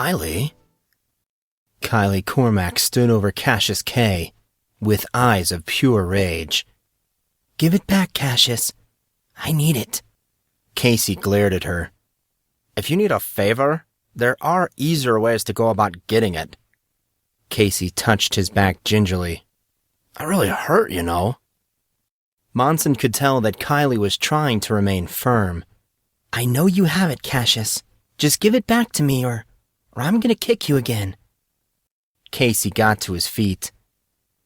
Kylie? Kylie Cormac stood over Cassius K. with eyes of pure rage. Give it back, Cassius. I need it. Casey glared at her. If you need a favor, there are easier ways to go about getting it. Casey touched his back gingerly. I really hurt, you know. Monson could tell that Kylie was trying to remain firm. I know you have it, Cassius. Just give it back to me or I'm gonna kick you again. Casey got to his feet.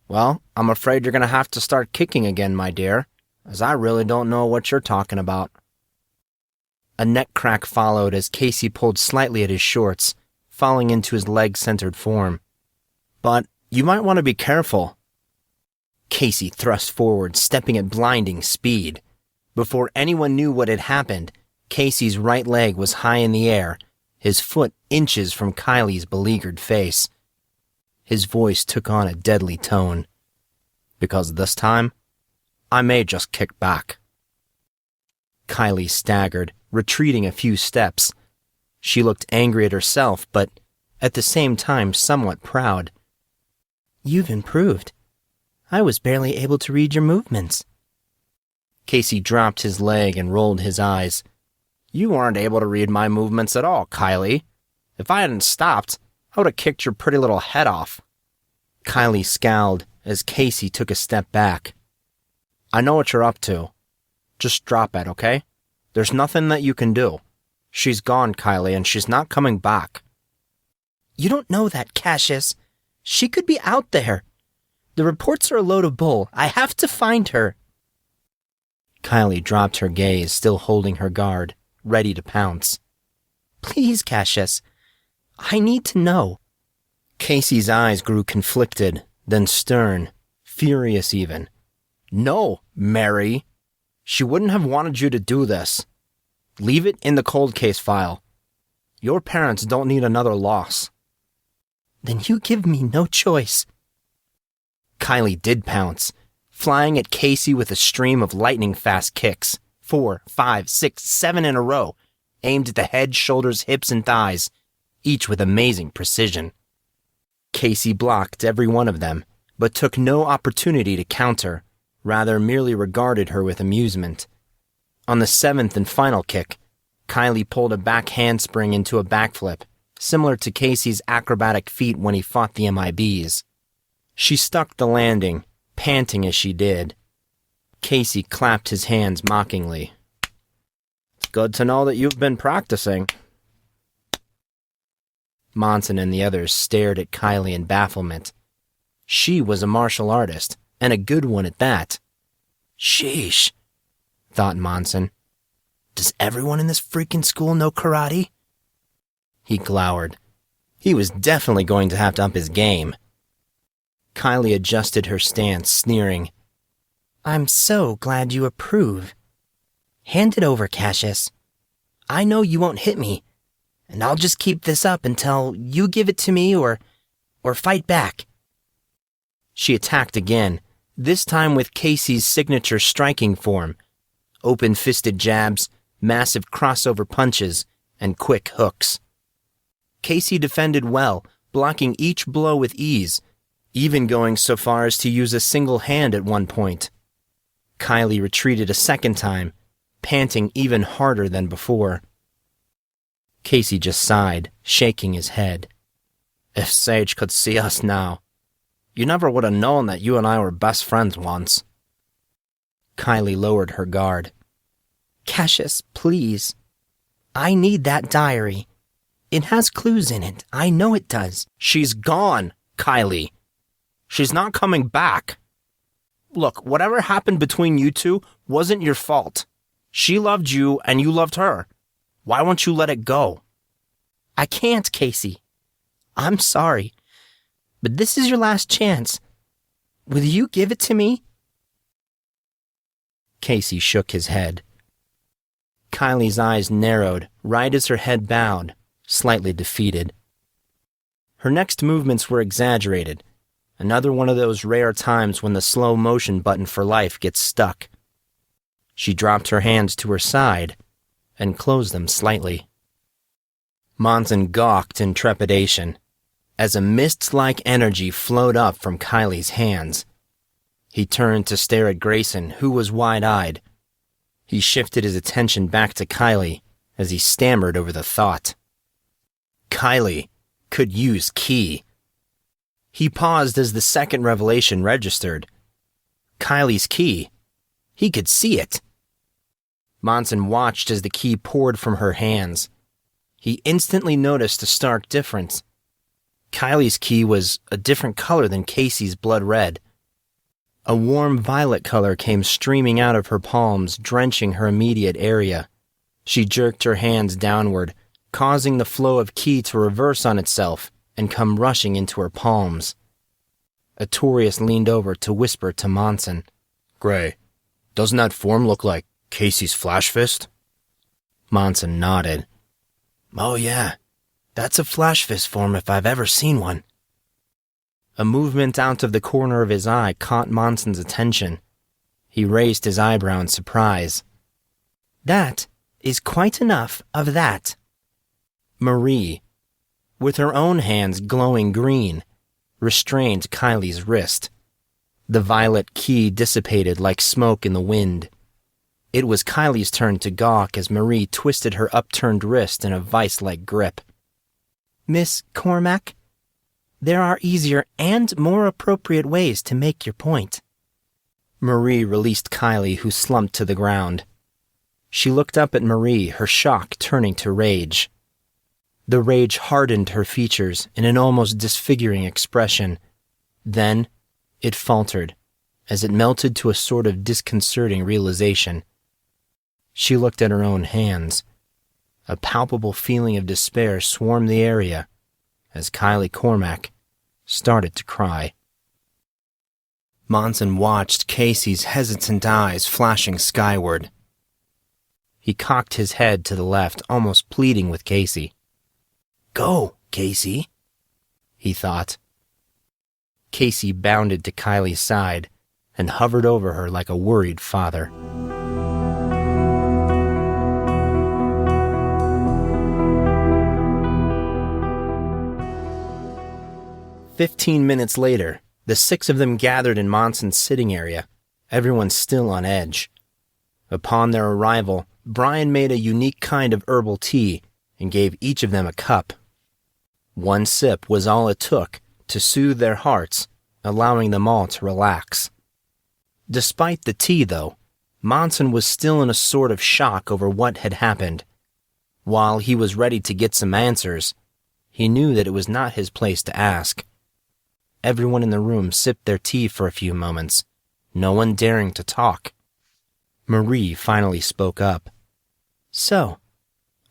Well, I'm afraid you're gonna have to start kicking again, my dear, as I really don't know what you're talking about. A neck crack followed as Casey pulled slightly at his shorts, falling into his leg-centered form. But you might want to be careful. Casey thrust forward, stepping at blinding speed. Before anyone knew what had happened, Casey's right leg was high in the air, his foot inches from Kylie's beleaguered face. His voice took on a deadly tone. Because this time, I may just kick back. Kylie staggered, retreating a few steps. She looked angry at herself, but at the same time somewhat proud. You've improved. I was barely able to read your movements. Casey dropped his leg and rolled his eyes. You weren't able to read my movements at all, Kylie. If I hadn't stopped, I would have kicked your pretty little head off. Kylie scowled as Casey took a step back. I know what you're up to. Just drop it, okay? There's nothing that you can do. She's gone, Kylie, and she's not coming back. You don't know that, Cassius. She could be out there. The reports are a load of bull. I have to find her. Kylie dropped her gaze, still holding her guard, ready to pounce. Please, Cassius. I need to know. Casey's eyes grew conflicted, then stern, furious even. No, Mary. She wouldn't have wanted you to do this. Leave it in the cold case file. Your parents don't need another loss. Then you give me no choice. Kylie did pounce, flying at Casey with a stream of lightning-fast kicks, 4, 5, 6, 7 in a row, aimed at the head, shoulders, hips, and thighs, each with amazing precision. Casey blocked every one of them, but took no opportunity to counter, rather merely regarded her with amusement. On the 7th and final kick, Kylie pulled a back handspring into a backflip, similar to Casey's acrobatic feat when he fought the MIBs. She stuck the landing, panting as she did. Casey clapped his hands mockingly. It's good to know that you've been practicing. Monson and the others stared at Kylie in bafflement. She was a martial artist, and a good one at that. Sheesh, thought Monson. Does everyone in this freaking school know karate? He glowered. He was definitely going to have to up his game. Kylie adjusted her stance, sneering. I'm so glad you approve. Hand it over, Cassius. I know you won't hit me, and I'll just keep this up until you give it to me or fight back. She attacked again, this time with Casey's signature striking form. Open-fisted jabs, massive crossover punches, and quick hooks. Casey defended well, blocking each blow with ease, even going so far as to use a single hand at one point. Kylie retreated a second time, panting even harder than before. Casey just sighed, shaking his head. If Sage could see us now, you never would have known that you and I were best friends once. Kylie lowered her guard. Cassius, please. I need that diary. It has clues in it. I know it does. She's gone, Kylie. She's not coming back. Look, whatever happened between you two wasn't your fault. She loved you and you loved her. Why won't you let it go? I can't, Casey. I'm sorry. But this is your last chance. Will you give it to me? Casey shook his head. Kylie's eyes narrowed right as her head bowed, slightly defeated. Her next movements were exaggerated, another one of those rare times when the slow motion button for life gets stuck. She dropped her hands to her side and closed them slightly. Monson gawked in trepidation as a mist-like energy flowed up from Kylie's hands. He turned to stare at Grayson, who was wide-eyed. He shifted his attention back to Kylie as he stammered over the thought. Kylie could use ki. He paused as the second revelation registered. Kylie's ki. He could see it. Monson watched as the ki poured from her hands. He instantly noticed a stark difference. Kylie's ki was a different color than Casey's blood red. A warm violet color came streaming out of her palms, drenching her immediate area. She jerked her hands downward, causing the flow of ki to reverse on itself and come rushing into her palms. Artorias leaned over to whisper to Monson. Gray, doesn't that form look like Casey's flash fist? Monson nodded. Oh yeah, that's a flash fist form if I've ever seen one. A movement out of the corner of his eye caught Monson's attention. He raised his eyebrow in surprise. That is quite enough of that. Marie, with her own hands glowing green, restrained Kylie's wrist. The violet ki dissipated like smoke in the wind. It was Kylie's turn to gawk as Marie twisted her upturned wrist in a vice-like grip. Miss Cormac, there are easier and more appropriate ways to make your point. Marie released Kylie, who slumped to the ground. She looked up at Marie, her shock turning to rage. The rage hardened her features in an almost disfiguring expression. Then, it faltered, as it melted to a sort of disconcerting realization. She looked at her own hands. A palpable feeling of despair swarmed the area as Kylie Cormac started to cry. Monson watched Casey's hesitant eyes flashing skyward. He cocked his head to the left, almost pleading with Casey. Go, Casey, he thought. Casey bounded to Kylie's side and hovered over her like a worried father. "15 minutes later, the 6 of them gathered in Monson's sitting area, everyone still on edge. Upon their arrival, Brian made a unique kind of herbal tea and gave each of them a cup. One sip was all it took to soothe their hearts, allowing them all to relax. Despite the tea, though, Monson was still in a sort of shock over what had happened. While he was ready to get some answers, he knew that it was not his place to ask. Everyone in the room sipped their tea for a few moments, no one daring to talk. Marie finally spoke up. So,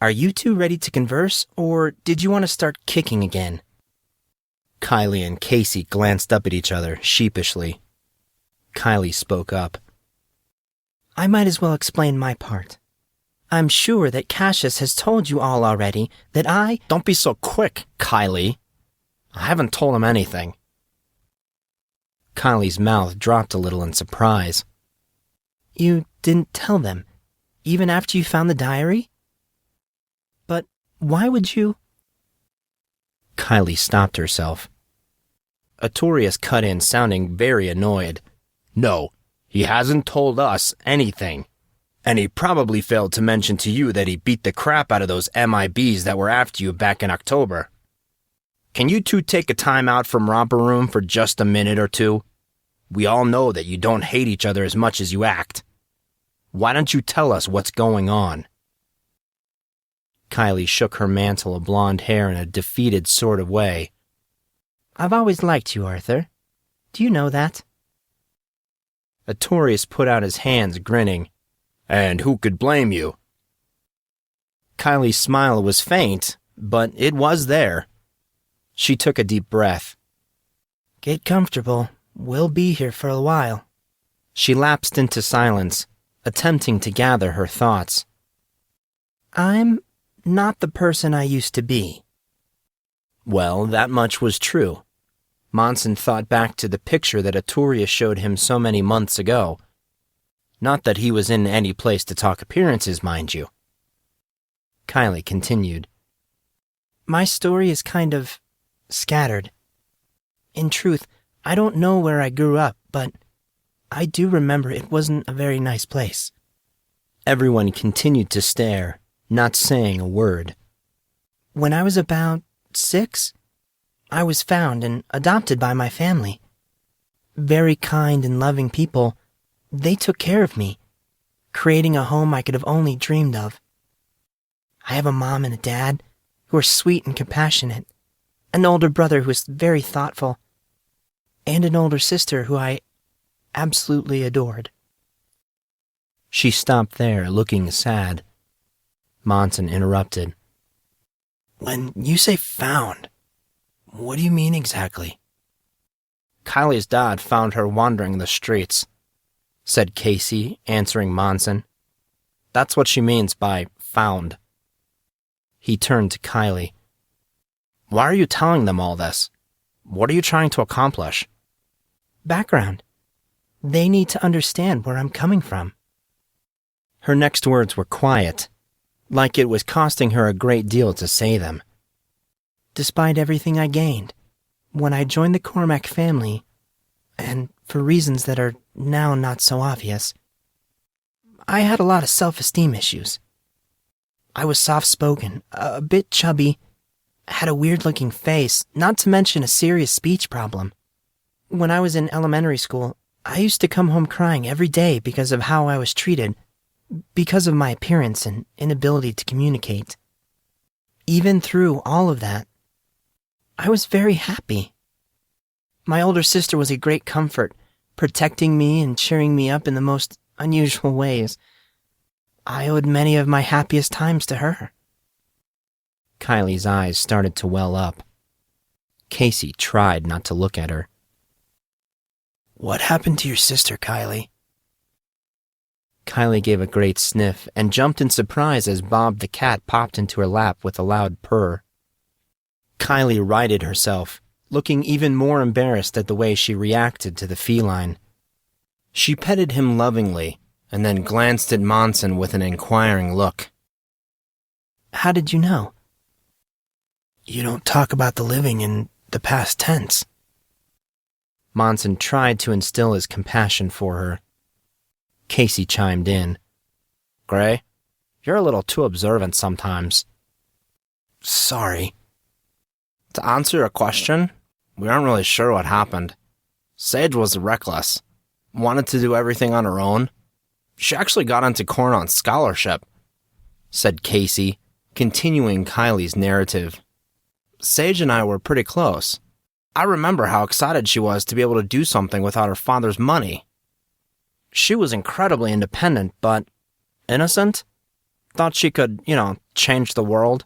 are you two ready to converse, or did you want to start kicking again? Kylie and Casey glanced up at each other sheepishly. Kylie spoke up. I might as well explain my part. I'm sure that Cassius has told you all already that I— Don't be so quick, Kylie. I haven't told him anything. Kylie's mouth dropped a little in surprise. You didn't tell them, even after you found the diary? But why would you— Kylie stopped herself. Artorias cut in, sounding very annoyed. No, he hasn't told us anything. And he probably failed to mention to you that he beat the crap out of those MIBs that were after you back in October. Can you two take a time out from Romper Room for just a minute or two? We all know that you don't hate each other as much as you act. Why don't you tell us what's going on? Kylie shook her mantle of blonde hair in a defeated sort of way. I've always liked you, Arthur. Do you know that? Artorias put out his hands, grinning. And who could blame you? Kylie's smile was faint, but it was there. She took a deep breath. Get comfortable. We'll be here for a while. She lapsed into silence, attempting to gather her thoughts. I'm not the person I used to be. Well, that much was true. Monson thought back to the picture that Artorias showed him so many months ago. Not that he was in any place to talk appearances, mind you. Kylie continued. My story is kind of scattered. In truth, I don't know where I grew up, but I do remember it wasn't a very nice place. Everyone continued to stare, not saying a word. When I was about 6, I was found and adopted by my family. Very kind and loving people, they took care of me, creating a home I could have only dreamed of. I have a mom and a dad who are sweet and compassionate, an older brother who is very thoughtful, and an older sister who I absolutely adored. She stopped there, looking sad. Monson interrupted. When you say found, what do you mean exactly? Kylie's dad found her wandering the streets, said Casey, answering Monson. That's what she means by found. He turned to Kylie. Why are you telling them all this? What are you trying to accomplish? Background. They need to understand where I'm coming from. Her next words were quiet, like it was costing her a great deal to say them. Despite everything I gained, when I joined the Cormac family, and for reasons that are now not so obvious, I had a lot of self-esteem issues. I was soft-spoken, a bit chubby, had a weird-looking face, not to mention a serious speech problem. When I was in elementary school, I used to come home crying every day because of how I was treated, because of my appearance and inability to communicate. Even through all of that, I was very happy. My older sister was a great comfort, protecting me and cheering me up in the most unusual ways. I owed many of my happiest times to her. Kylie's eyes started to well up. Casey tried not to look at her. What happened to your sister, Kylie? Kylie gave a great sniff and jumped in surprise as Bob the cat popped into her lap with a loud purr. Kylie righted herself, looking even more embarrassed at the way she reacted to the feline. She petted him lovingly and then glanced at Monson with an inquiring look. How did you know? You don't talk about the living in the past tense. Monson tried to instill his compassion for her. Casey chimed in. Gray, you're a little too observant sometimes. Sorry. To answer your question, we aren't really sure what happened. Sage was reckless, wanted to do everything on her own. She actually got into Corn on scholarship, said Casey, continuing Kylie's narrative. Sage and I were pretty close. I remember how excited she was to be able to do something without her father's money. She was incredibly independent, but innocent. Thought she could, change the world.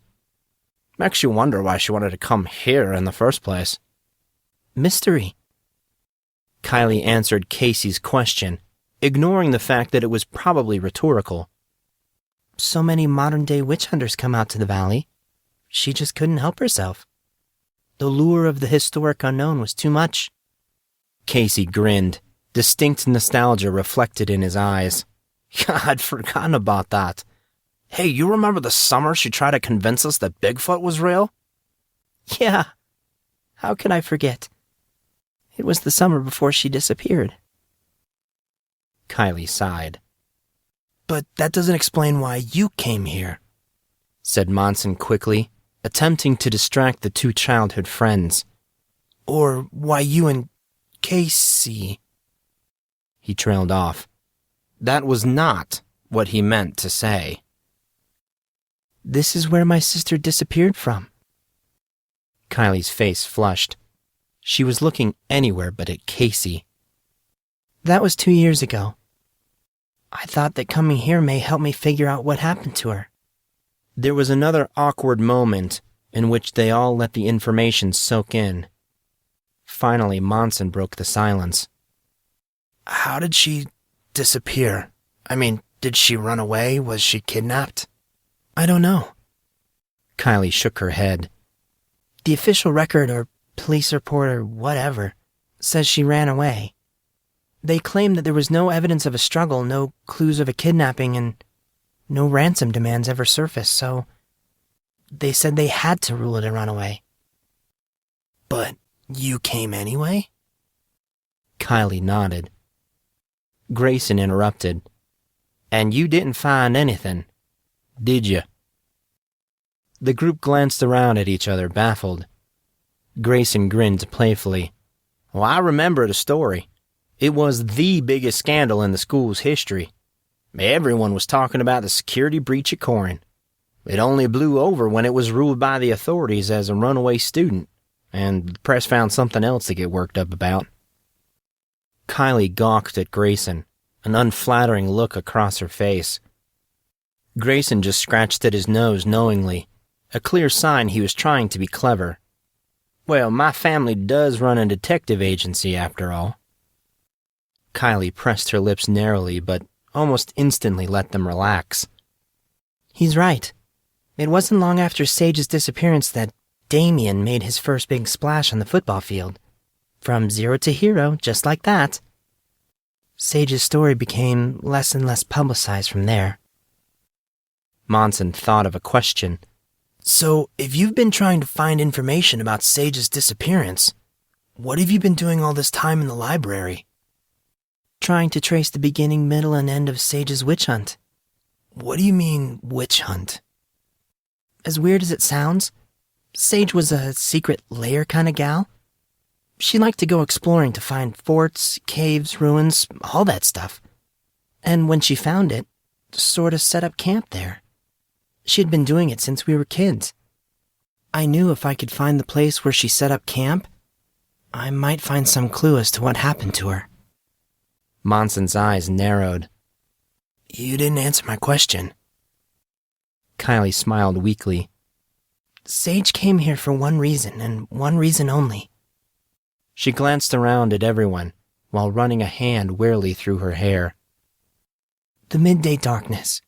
Makes you wonder why she wanted to come here in the first place. Mystery. Kylie answered Casey's question, ignoring the fact that it was probably rhetorical. So many modern-day witch hunters come out to the valley. She just couldn't help herself. The lure of the historic unknown was too much. Casey grinned, distinct nostalgia reflected in his eyes. I'd forgotten about that. Hey, you remember the summer she tried to convince us that Bigfoot was real? Yeah. How could I forget? It was the summer before she disappeared. Kylie sighed. But that doesn't explain why you came here, said Monson quickly, attempting to distract the two childhood friends. Or why you and Casey... He trailed off. That was not what he meant to say. This is where my sister disappeared from. Kylie's face flushed. She was looking anywhere but at Casey. That was 2 years ago. I thought that coming here may help me figure out what happened to her. There was another awkward moment in which they all let the information soak in. Finally, Monson broke the silence. How did she disappear? I mean, did she run away? Was she kidnapped? I don't know. Kylie shook her head. The official record or police report or whatever says she ran away. They claim that there was no evidence of a struggle, no clues of a kidnapping, and no ransom demands ever surfaced, so They said they had to rule it and run away. But you came anyway? Kylie nodded. Grayson interrupted. And you didn't find anything, did you? The group glanced around at each other, baffled. Grayson grinned playfully. Well, I remember the story. It was the biggest scandal in the school's history. Everyone was talking about the security breach at Corin. It only blew over when it was ruled by the authorities as a runaway student, and the press found something else to get worked up about. Kylie gawked at Grayson, an unflattering look across her face. Grayson just scratched at his nose knowingly, a clear sign he was trying to be clever. Well, my family does run a detective agency after all. Kylie pressed her lips narrowly, but almost instantly let them relax. He's right. It wasn't long after Sage's disappearance that Damien made his first big splash on the football field. From zero to hero, just like that. Sage's story became less and less publicized from there. Monson thought of a question. So, if you've been trying to find information about Sage's disappearance, what have you been doing all this time in the library? Trying to trace the beginning, middle, and end of Sage's witch hunt. What do you mean, witch hunt? As weird as it sounds, Sage was a secret lair kind of gal. She liked to go exploring to find forts, caves, ruins, all that stuff. And when she found it, sort of set up camp there. She had been doing it since we were kids. I knew if I could find the place where she set up camp, I might find some clue as to what happened to her. Monson's eyes narrowed. You didn't answer my question. Kylie smiled weakly. Sage came here for one reason, and one reason only. She glanced around at everyone, while running a hand wearily through her hair. The midday darkness.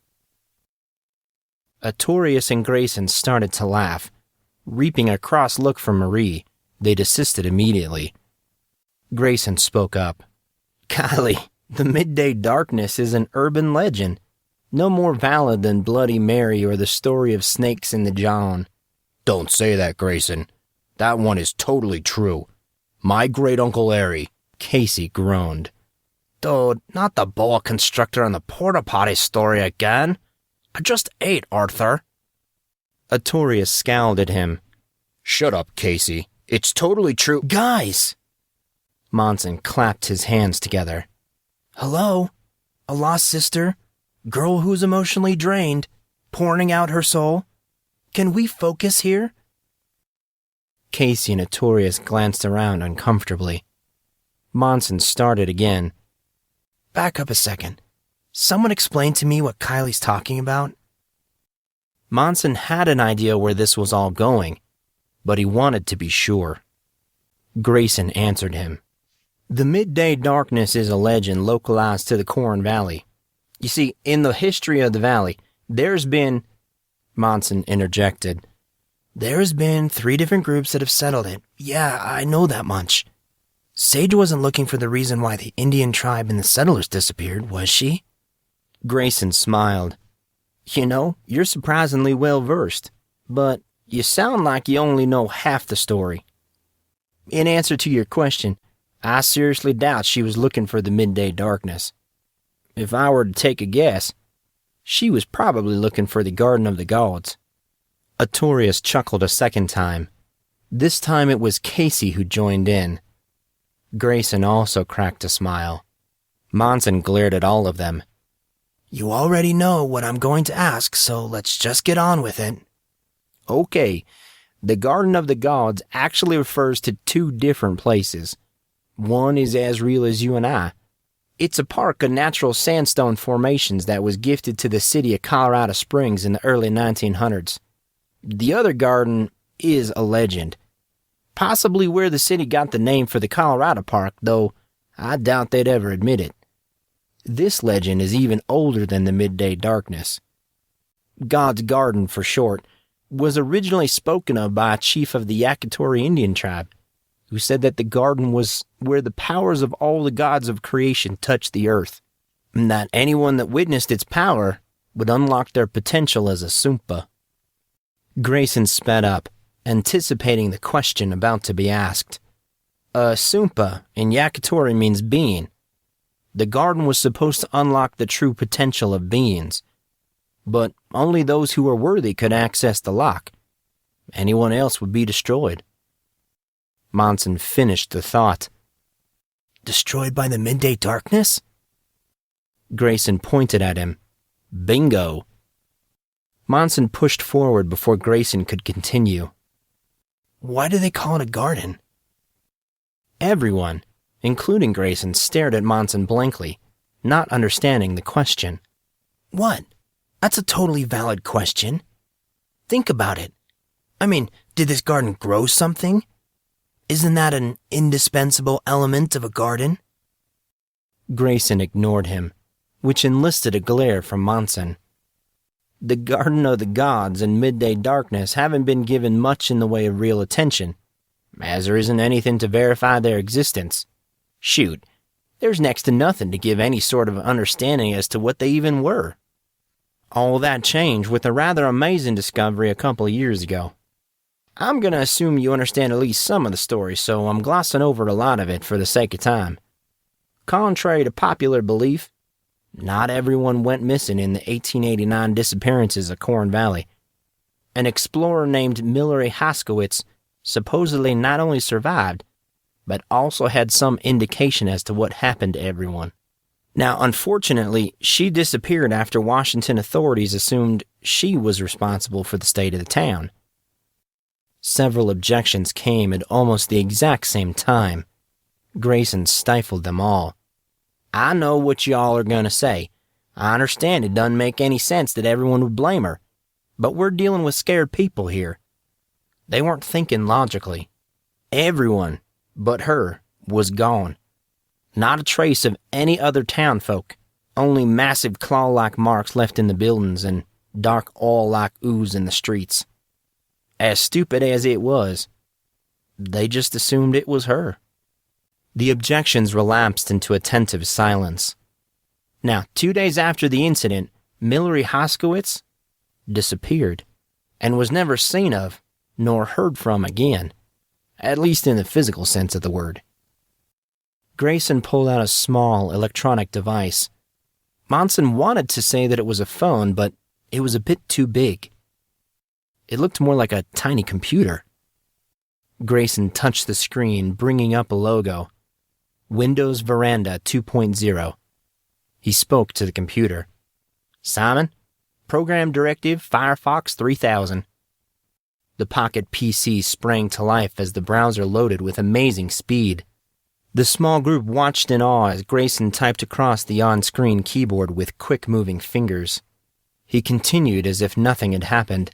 Artorius and Grayson started to laugh. Reaping a cross look from Marie, they desisted immediately. Grayson spoke up. Kylie, the midday darkness is an urban legend, no more valid than Bloody Mary or the story of snakes in the John. Don't say that, Grayson. That one is totally true. My great-uncle Harry, Casey groaned. Dude, not the boa constrictor and the porta-potty story again. I just ate, Arthur. Artorius scowled at him. Shut up, Casey. It's totally true. Guys! Monson clapped his hands together. Hello? A lost sister? Girl who's emotionally drained? Pouring out her soul? Can we focus here? Casey and Artorius glanced around uncomfortably. Monson started again. Back up a second. Someone explain to me what Kylie's talking about? Monson had an idea where this was all going, but he wanted to be sure. Grayson answered him. The midday darkness is a legend localized to the Corn Valley. You see, in the history of the valley, there's been... Monson interjected. There's been 3 different groups that have settled it. Yeah, I know that much. Sage wasn't looking for the reason why the Indian tribe and the settlers disappeared, was she? Grayson smiled. You know, you're surprisingly well-versed, but you sound like you only know half the story. In answer to your question, I seriously doubt she was looking for the midday darkness. If I were to take a guess, she was probably looking for the Garden of the Gods. Artorius chuckled a second time. This time it was Casey who joined in. Grayson also cracked a smile. Monson glared at all of them. You already know what I'm going to ask, so let's just get on with it. Okay, the Garden of the Gods actually refers to 2 different places. One is as real as you and I. It's a park of natural sandstone formations that was gifted to the city of Colorado Springs in the early 1900s. The other garden is a legend. Possibly where the city got the name for the Colorado Park, though I doubt they'd ever admit it. This legend is even older than the midday darkness. God's Garden, for short, was originally spoken of by a chief of the Yakitori Indian tribe, who said that the garden was where the powers of all the gods of creation touched the earth, and that anyone that witnessed its power would unlock their potential as a Sumpa. Grayson sped up, anticipating the question about to be asked. Sumpa in Yakitori means being. The garden was supposed to unlock the true potential of beings, but only those who were worthy could access the lock. Anyone else would be destroyed. Monson finished the thought. Destroyed by the midday darkness? Grayson pointed at him. Bingo. Monson pushed forward before Grayson could continue. Why do they call it a garden? Everyone, including Grayson, stared at Monson blankly, not understanding the question. What? That's a totally valid question. Think about it. I mean, did this garden grow something? Isn't that an indispensable element of a garden? Grayson ignored him, which enlisted a glare from Monson. The Garden of the Gods and Midday Darkness haven't been given much in the way of real attention, as there isn't anything to verify their existence. Shoot, there's next to nothing to give any sort of understanding as to what they even were. All that changed with a rather amazing discovery a couple of years ago. I'm going to assume you understand at least some of the story, so I'm glossing over a lot of it for the sake of time. Contrary to popular belief, not everyone went missing in the 1889 disappearances of Corn Valley. An explorer named Millery Haskowitz supposedly not only survived, but also had some indication as to what happened to everyone. Now, unfortunately, she disappeared after Washington authorities assumed she was responsible for the state of the town. Several objections came at almost the exact same time. Grayson stifled them all. I know what y'all are going to say. I understand it doesn't make any sense that everyone would blame her, but we're dealing with scared people here. They weren't thinking logically. Everyone but her was gone. Not a trace of any other townfolk, only massive claw-like marks left in the buildings and dark oil-like ooze in the streets. As stupid as it was, they just assumed it was her. The objections relapsed into attentive silence. Now, 2 days after the incident, Millery Haskowitz disappeared and was never seen of nor heard from again, at least in the physical sense of the word. Grayson pulled out a small electronic device. Monson wanted to say that it was a phone, but it was a bit too big. It looked more like a tiny computer. Grayson touched the screen, bringing up a logo. Windows Veranda 2.0. He spoke to the computer. Simon, Program Directive Firefox 3000. The pocket PC sprang to life as the browser loaded with amazing speed. The small group watched in awe as Grayson typed across the on-screen keyboard with quick-moving fingers. He continued as if nothing had happened.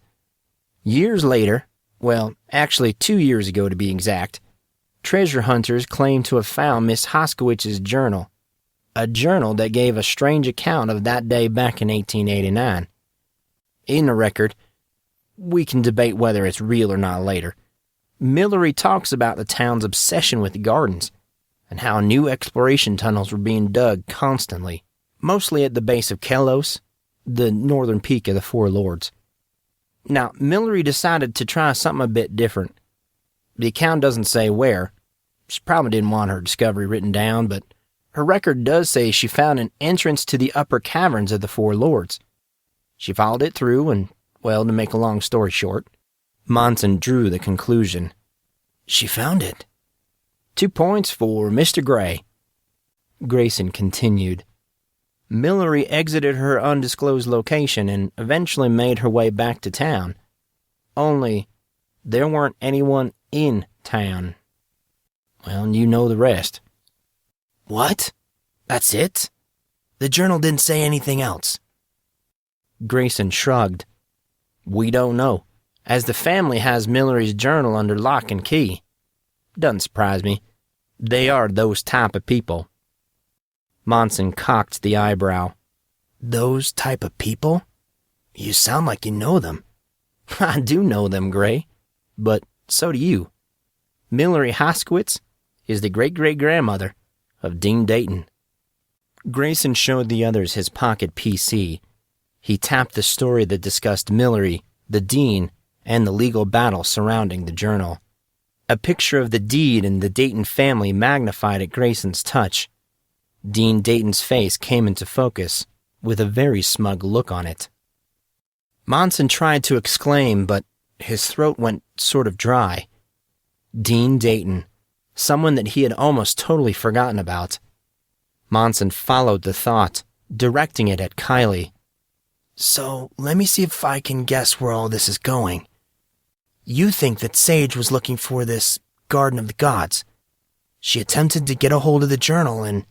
Years later, well, actually 2 years ago to be exact, treasure hunters claimed to have found Miss Hoskowitz's journal, a journal that gave a strange account of that day back in 1889. In the record, we can debate whether it's real or not later, Millery talks about the town's obsession with gardens and how new exploration tunnels were being dug constantly, mostly at the base of Kelos, the northern peak of the Four Lords. Now, Millery decided to try something a bit different. The account doesn't say where. She probably didn't want her discovery written down, but her record does say she found an entrance to the upper caverns of the Four Lords. She followed it through and, well, to make a long story short, Monson drew the conclusion. She found it. 2 points for Mr. Grey. Grayson continued. Millery exited her undisclosed location and eventually made her way back to town. Only, there weren't anyone in town. Well, you know the rest. What? That's it? The journal didn't say anything else. Grayson shrugged. We don't know, as the family has Millery's journal under lock and key. Doesn't surprise me. They are those type of people. Monson cocked the eyebrow. Those type of people? You sound like you know them. I do know them, Gray. But so do you. Millery Haskowitz is the great-great-grandmother of Dean Dayton. Grayson showed the others his pocket PC. He tapped the story that discussed Millery, the Dean, and the legal battle surrounding the journal. A picture of the deed and the Dayton family magnified at Grayson's touch. Dean Dayton's face came into focus, with a very smug look on it. Monson tried to exclaim, but his throat went sort of dry. Dean Dayton, someone that he had almost totally forgotten about. Monson followed the thought, directing it at Kylie. So, let me see if I can guess where all this is going. You think that Sage was looking for this Garden of the Gods. She attempted to get a hold of the journal and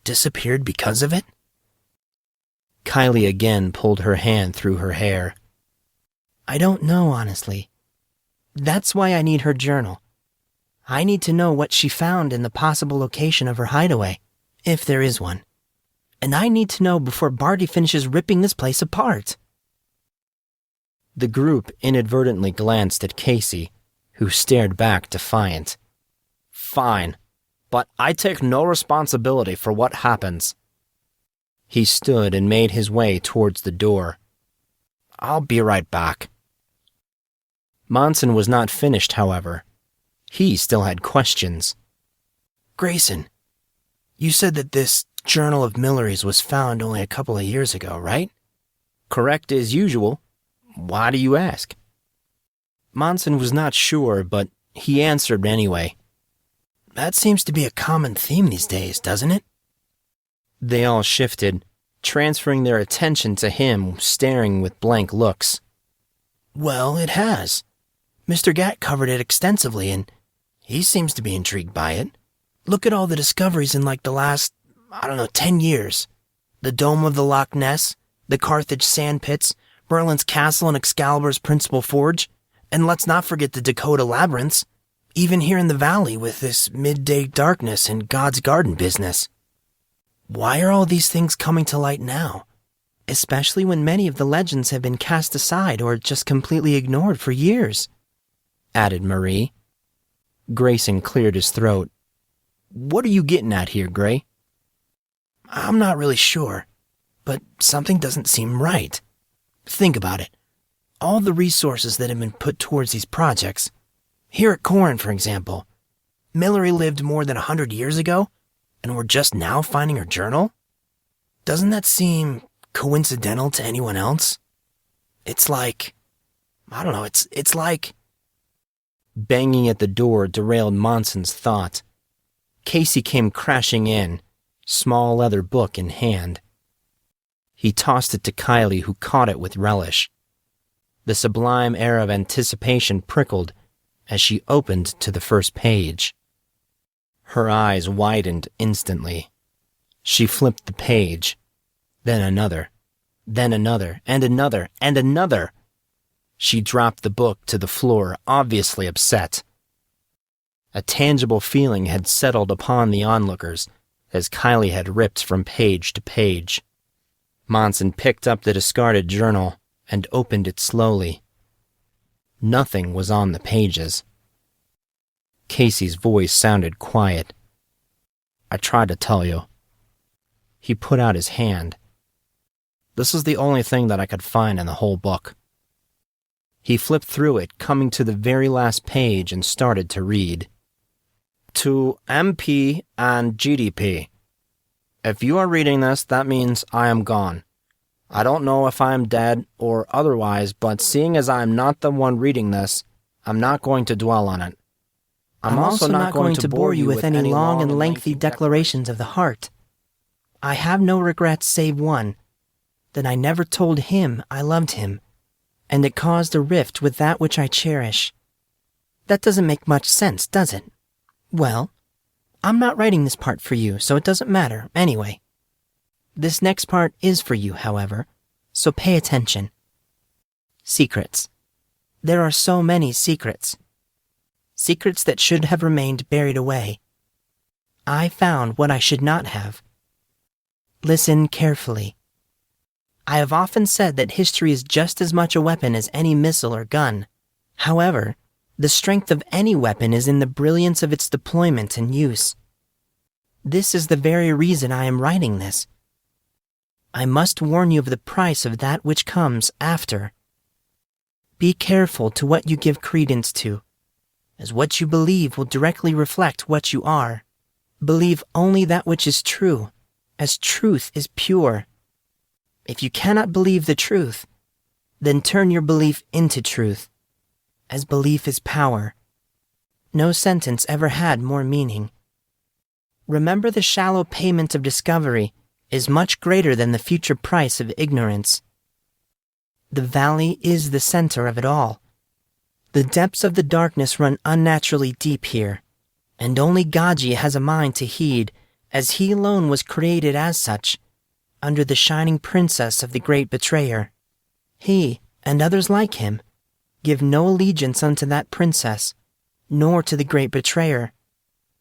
disappeared because of it? Kylie again pulled her hand through her hair. I don't know, honestly. That's why I need her journal. I need to know what she found and the possible location of her hideaway, if there is one. And I need to know before Barty finishes ripping this place apart. The group inadvertently glanced at Casey, who stared back defiant. Fine, but I take no responsibility for what happens. He stood and made his way towards the door. I'll be right back. Monson was not finished, however. He still had questions. Grayson, you said that this Journal of Millery's was found only a couple of years ago, right? Correct as usual. Why do you ask? Monson was not sure, but he answered anyway. That seems to be a common theme these days, doesn't it? They all shifted, transferring their attention to him, staring with blank looks. Well, it has. Mr. Gatt covered it extensively, and he seems to be intrigued by it. Look at all the discoveries in the last, 10 years. The Dome of the Loch Ness, the Carthage sand pits, Merlin's castle and Excalibur's principal forge, and let's not forget the Dakota labyrinths, even here in the valley with this midday darkness and God's garden business. Why are all these things coming to light now? Especially when many of the legends have been cast aside or just completely ignored for years, added Marie. Grayson cleared his throat. What are you getting at here, Gray? I'm not really sure, but something doesn't seem right. Think about it. All the resources that have been put towards these projects. Here at Corin, for example. Millery lived more than 100 years ago, and we're just now finding her journal? Doesn't that seem coincidental to anyone else? It's like... it's like... Banging at the door derailed Monson's thought. Casey came crashing in, small leather book in hand. He tossed it to Kylie, who caught it with relish. The sublime air of anticipation prickled as she opened to the first page. Her eyes widened instantly. She flipped the page, then another, and another, and another. She dropped the book to the floor, obviously upset. A tangible feeling had settled upon the onlookers as Kylie had ripped from page to page. Monson picked up the discarded journal and opened it slowly. Nothing was on the pages. Casey's voice sounded quiet. I tried to tell you. He put out his hand. This is the only thing that I could find in the whole book. He flipped through it, coming to the very last page, and started to read. To MP and GDP. If you are reading this, that means I am gone. I don't know if I am dead or otherwise, but seeing as I am not the one reading this, I'm not going to dwell on it. I'm also not going to bore you with any long and lengthy declarations of the heart. I have no regrets save one, that I never told him I loved him, and it caused a rift with that which I cherish. That doesn't make much sense, does it? Well, I'm not writing this part for you, so it doesn't matter, anyway. This next part is for you, however, so pay attention. Secrets. There are so many secrets. Secrets that should have remained buried away. I found what I should not have. Listen carefully. I have often said that history is just as much a weapon as any missile or gun. However, the strength of any weapon is in the brilliance of its deployment and use. This is the very reason I am writing this. I must warn you of the price of that which comes after. Be careful to what you give credence to, as what you believe will directly reflect what you are. Believe only that which is true, as truth is pure. If you cannot believe the truth, then turn your belief into truth, as belief is power. No sentence ever had more meaning. Remember, the shallow payment of discovery is much greater than the future price of ignorance. The valley is the center of it all. The depths of the darkness run unnaturally deep here, and only Gaji has a mind to heed, as he alone was created as such, under the shining princess of the great betrayer. He, and others like him, give no allegiance unto that princess, nor to the great betrayer,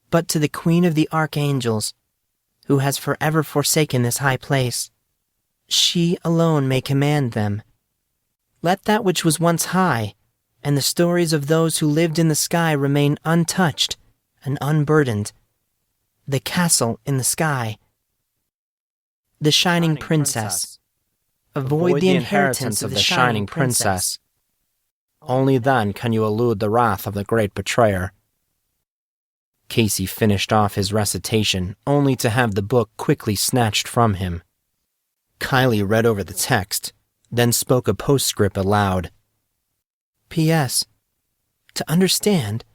but to the queen of the archangels, who has forever forsaken this high place. She alone may command them. Let that which was once high, and the stories of those who lived in the sky remain untouched and unburdened. The castle in the sky. The shining princess. Avoid the inheritance of the shining princess. Only then can you elude the wrath of the great betrayer. Casey finished off his recitation, only to have the book quickly snatched from him. Kylie read over the text, then spoke a postscript aloud. P.S. To understand,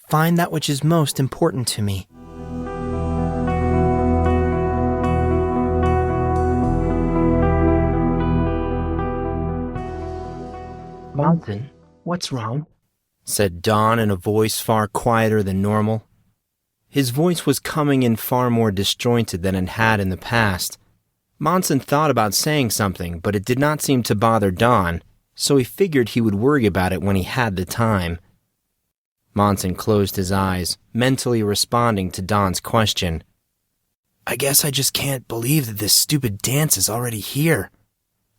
find that which is most important to me. Monson, what's wrong? Said Don in a voice far quieter than normal. His voice was coming in far more disjointed than it had in the past. Monson thought about saying something, but it did not seem to bother Don, so he figured he would worry about it when he had the time. Monson closed his eyes, mentally responding to Don's question. I guess I just can't believe that this stupid dance is already here.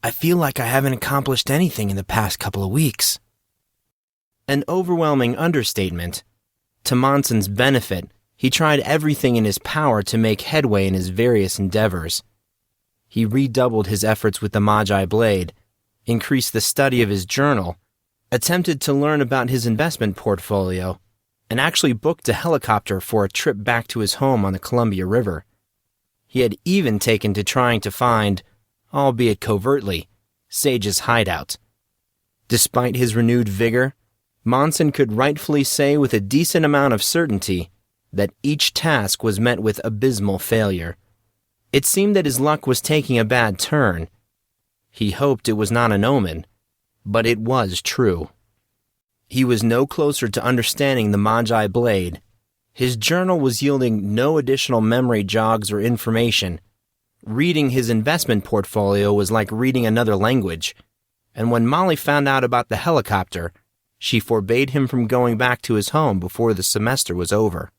I feel like I haven't accomplished anything in the past couple of weeks. An overwhelming understatement. To Monson's benefit, he tried everything in his power to make headway in his various endeavors. He redoubled his efforts with the Magi blade, increased the study of his journal, attempted to learn about his investment portfolio, and actually booked a helicopter for a trip back to his home on the Columbia River. He had even taken to trying to find, albeit covertly, Sage's hideout. Despite his renewed vigor, Monson could rightfully say with a decent amount of certainty that each task was met with abysmal failure. It seemed that his luck was taking a bad turn. He hoped it was not an omen, but it was true. He was no closer to understanding the Magi blade. His journal was yielding no additional memory jogs or information. Reading his investment portfolio was like reading another language, and when Molly found out about the helicopter, she forbade him from going back to his home before the semester was over.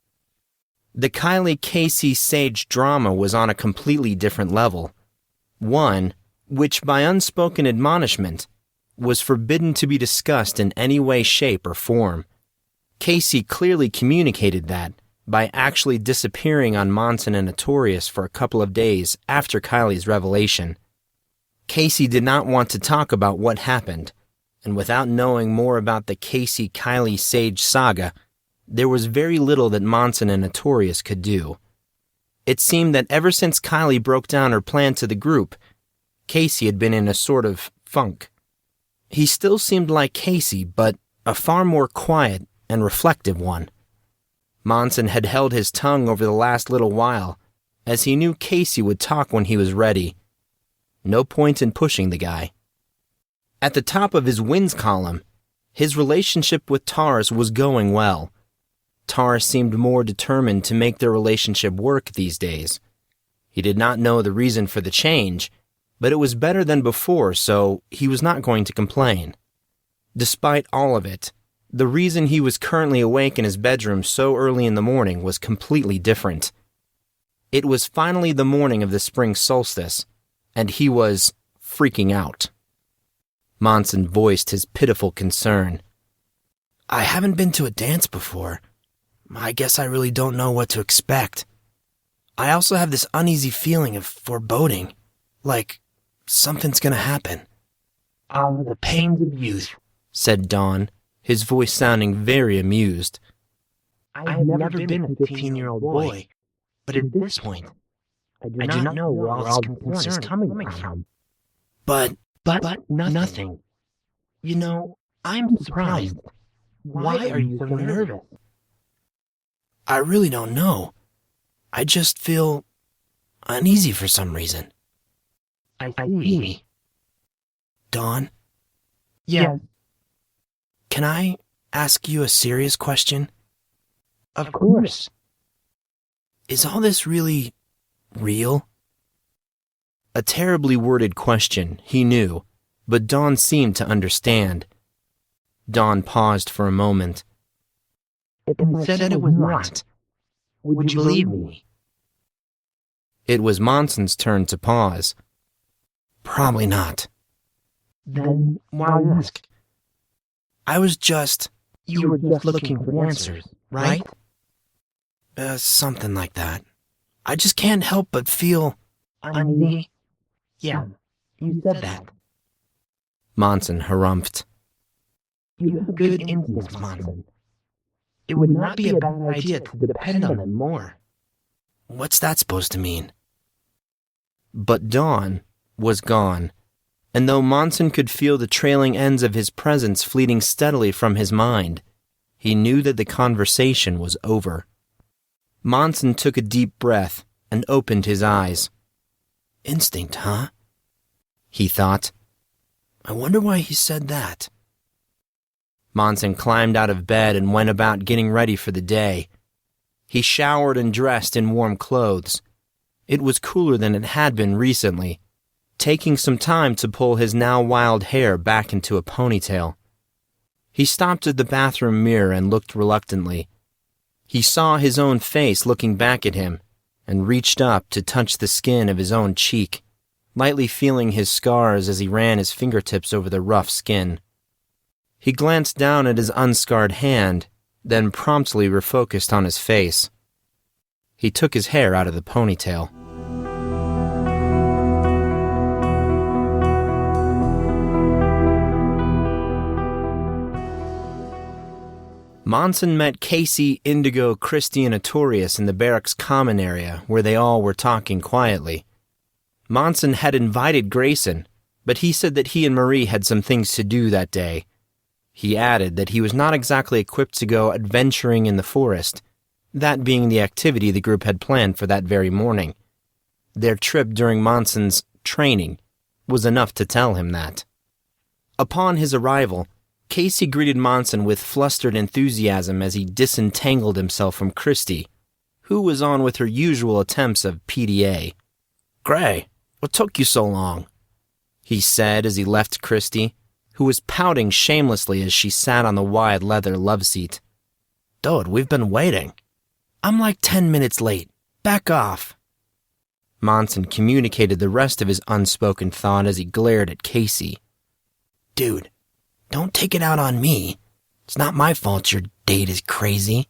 The Kylie Casey Sage drama was on a completely different level. One, which by unspoken admonishment, was forbidden to be discussed in any way, shape, or form. Casey clearly communicated that by actually disappearing on Monson and Notorious for a couple of days after Kylie's revelation. Casey did not want to talk about what happened, and without knowing more about the Casey-Kylie Sage saga, there was very little that Monson and Notorious could do. It seemed that ever since Kylie broke down her plan to the group, Casey had been in a sort of funk. He still seemed like Casey, but a far more quiet and reflective one. Monson had held his tongue over the last little while, as he knew Casey would talk when he was ready. No point in pushing the guy. At the top of his wins column, his relationship with Taurus was going well. Taurus seemed more determined to make their relationship work these days. He did not know the reason for the change, but it was better than before, so he was not going to complain. Despite all of it, the reason he was currently awake in his bedroom so early in the morning was completely different. It was finally the morning of the spring solstice, and he was freaking out. Monson voiced his pitiful concern. I haven't been to a dance before. I guess I really don't know what to expect. I also have this uneasy feeling of foreboding, like something's gonna happen. The pains of youth, said Don, his voice sounding very amused. I have never been a 15-year-old boy, but at this point, I do not know where all this concern is coming from. But Nothing. You know, I'm surprised. Why are you so nervous? I really don't know. I just feel uneasy for some reason. I see. Dawn, Yes, can I ask you a serious question? of course. Is all this really real? A terribly worded question, he knew, but Dawn seemed to understand. Dawn paused for a moment. If I said it was not, would you believe me? It was Monson's turn to pause. Probably not. Then why ask? I was just, You were just looking for answers, right? something like that. I just can't help but feel... Uneasy? Yeah, you said that. Monson harumphed. You have good instincts, Monson. It would not be a bad idea to depend on them more. What's that supposed to mean? But Dawn was gone, and though Monson could feel the trailing ends of his presence fleeting steadily from his mind, he knew that the conversation was over. Monson took a deep breath and opened his eyes. Instinct, huh? He thought. I wonder why he said that. Monson climbed out of bed and went about getting ready for the day. He showered and dressed in warm clothes. It was cooler than it had been recently, taking some time to pull his now wild hair back into a ponytail. He stopped at the bathroom mirror and looked reluctantly. He saw his own face looking back at him and reached up to touch the skin of his own cheek, lightly feeling his scars as he ran his fingertips over the rough skin. He glanced down at his unscarred hand, then promptly refocused on his face. He took his hair out of the ponytail. Monson met Casey, Indigo, Christy, and Artorius in the barracks common area where they all were talking quietly. Monson had invited Grayson, but he said that he and Marie had some things to do that day. He added that he was not exactly equipped to go adventuring in the forest, that being the activity the group had planned for that very morning. Their trip during Monson's training was enough to tell him that. Upon his arrival, Casey greeted Monson with flustered enthusiasm as he disentangled himself from Christy, who was on with her usual attempts of PDA. Gray, what took you so long? He said as he left Christy, who was pouting shamelessly as she sat on the wide leather love seat. Dude, we've been waiting. I'm like 10 minutes late. Back off. Monson communicated the rest of his unspoken thought as he glared at Casey. Dude, don't take it out on me. It's not my fault your date is crazy,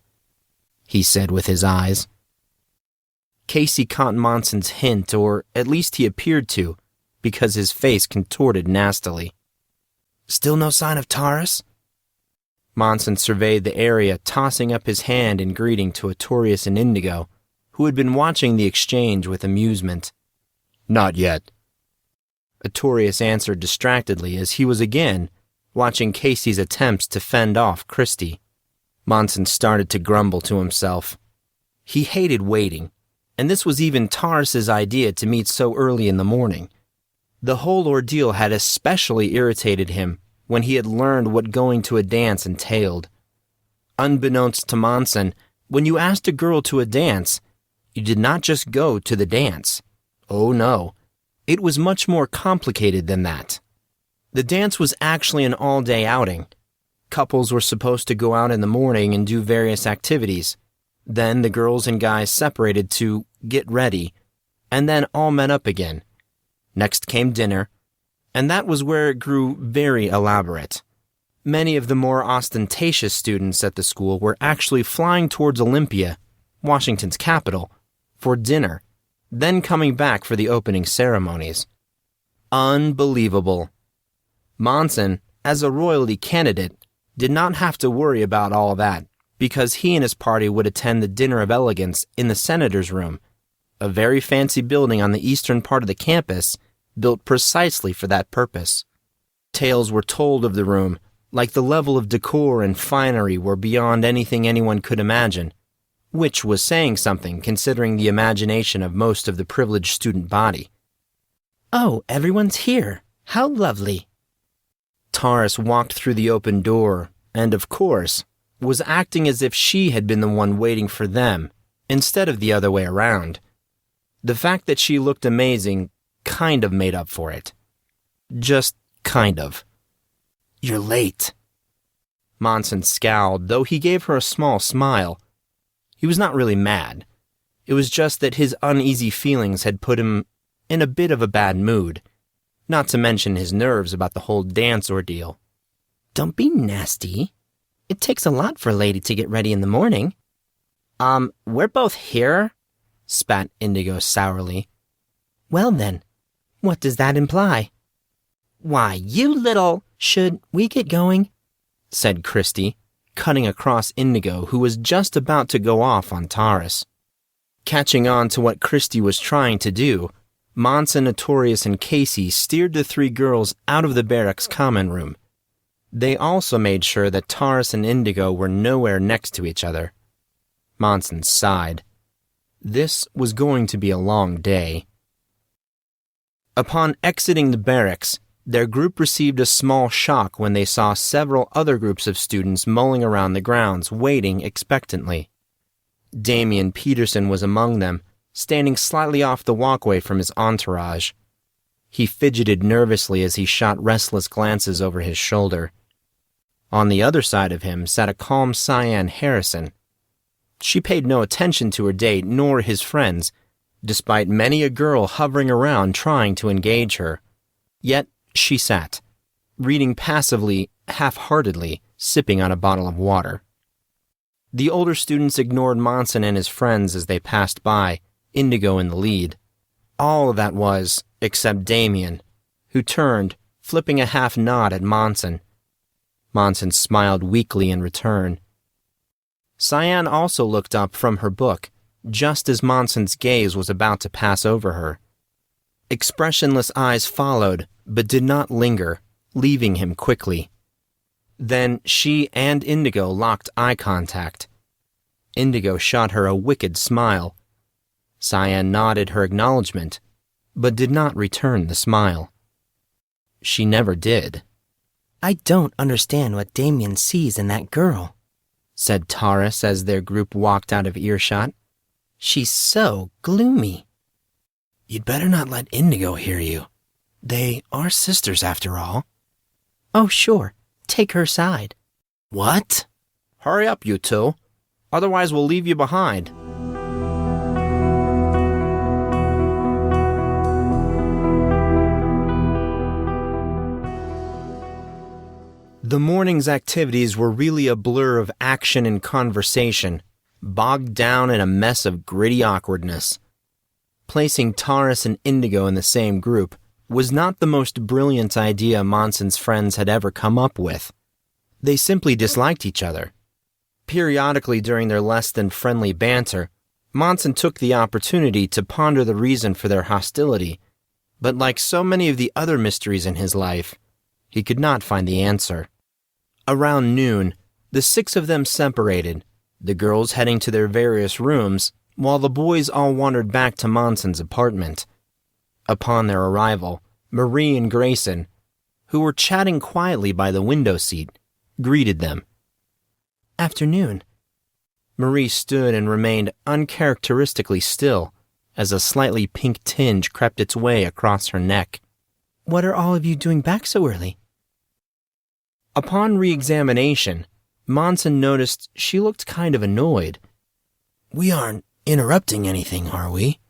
he said with his eyes. Casey caught Monson's hint, or at least he appeared to, because his face contorted nastily. Still no sign of Taurus? Monson surveyed the area, tossing up his hand in greeting to Artorius and Indigo, who had been watching the exchange with amusement. Not yet. Artorius answered distractedly as he was again watching Casey's attempts to fend off Christy. Monson started to grumble to himself. He hated waiting, and this was even Taurus's idea to meet so early in the morning. The whole ordeal had especially irritated him when he had learned what going to a dance entailed. Unbeknownst to Monson, when you asked a girl to a dance, you did not just go to the dance. Oh no, it was much more complicated than that. The dance was actually an all-day outing. Couples were supposed to go out in the morning and do various activities. Then the girls and guys separated to get ready, and then all met up again. Next came dinner, and that was where it grew very elaborate. Many of the more ostentatious students at the school were actually flying towards Olympia, Washington's capital, for dinner, then coming back for the opening ceremonies. Unbelievable. Monson, as a royalty candidate, did not have to worry about all that because he and his party would attend the Dinner of Elegance in the Senator's Room, a very fancy building on the eastern part of the campus built precisely for that purpose. Tales were told of the room, like the level of decor and finery were beyond anything anyone could imagine, which was saying something considering the imagination of most of the privileged student body. Oh, everyone's here. How lovely. Taurus walked through the open door and, of course, was acting as if she had been the one waiting for them, instead of the other way around. The fact that she looked amazing kind of made up for it. Just kind of. You're late. Monson scowled, though he gave her a small smile. He was not really mad. It was just that his uneasy feelings had put him in a bit of a bad mood, not to mention his nerves about the whole dance ordeal. Don't be nasty. It takes a lot for a lady to get ready in the morning. We're both here, spat Indigo sourly. Well then, what does that imply? Why, you little... Should we get going? Said Christy, cutting across Indigo, who was just about to go off on Taurus. Catching on to what Christy was trying to do, Monson, Notorious, and Casey steered the three girls out of the barracks common room. They also made sure that Taurus and Indigo were nowhere next to each other. Monson sighed. This was going to be a long day. Upon exiting the barracks, their group received a small shock when they saw several other groups of students mulling around the grounds, waiting expectantly. Damian Peterson was among them, standing slightly off the walkway from his entourage. He fidgeted nervously as he shot restless glances over his shoulder. On the other side of him sat a calm Cyan Harrison. She paid no attention to her date nor his friends, despite many a girl hovering around trying to engage her. Yet she sat, reading passively, half-heartedly, sipping on a bottle of water. The older students ignored Monson and his friends as they passed by, Indigo in the lead. All that was, except Damien, who turned, flipping a half nod at Monson. Monson smiled weakly in return. Cyan also looked up from her book, just as Monson's gaze was about to pass over her. Expressionless eyes followed, but did not linger, leaving him quickly. Then she and Indigo locked eye contact. Indigo shot her a wicked smile. Cyan nodded her acknowledgement, but did not return the smile. She never did. I don't understand what Damien sees in that girl, said Taurus as their group walked out of earshot. She's so gloomy. You'd better not let Indigo hear you. They are sisters, after all. Oh, sure. Take her side. What? Hurry up, you two. Otherwise we'll leave you behind. The morning's activities were really a blur of action and conversation, bogged down in a mess of gritty awkwardness. Placing Taurus and Indigo in the same group was not the most brilliant idea Monson's friends had ever come up with. They simply disliked each other. Periodically during their less than friendly banter, Monson took the opportunity to ponder the reason for their hostility, but like so many of the other mysteries in his life, he could not find the answer. Around noon, the six of them separated, the girls heading to their various rooms, while the boys all wandered back to Monson's apartment. Upon their arrival, Marie and Grayson, who were chatting quietly by the window seat, greeted them. Afternoon. Marie stood and remained uncharacteristically still as a slightly pink tinge crept its way across her neck. What are all of you doing back so early? Upon re-examination, Monson noticed she looked kind of annoyed. We aren't interrupting anything, are we?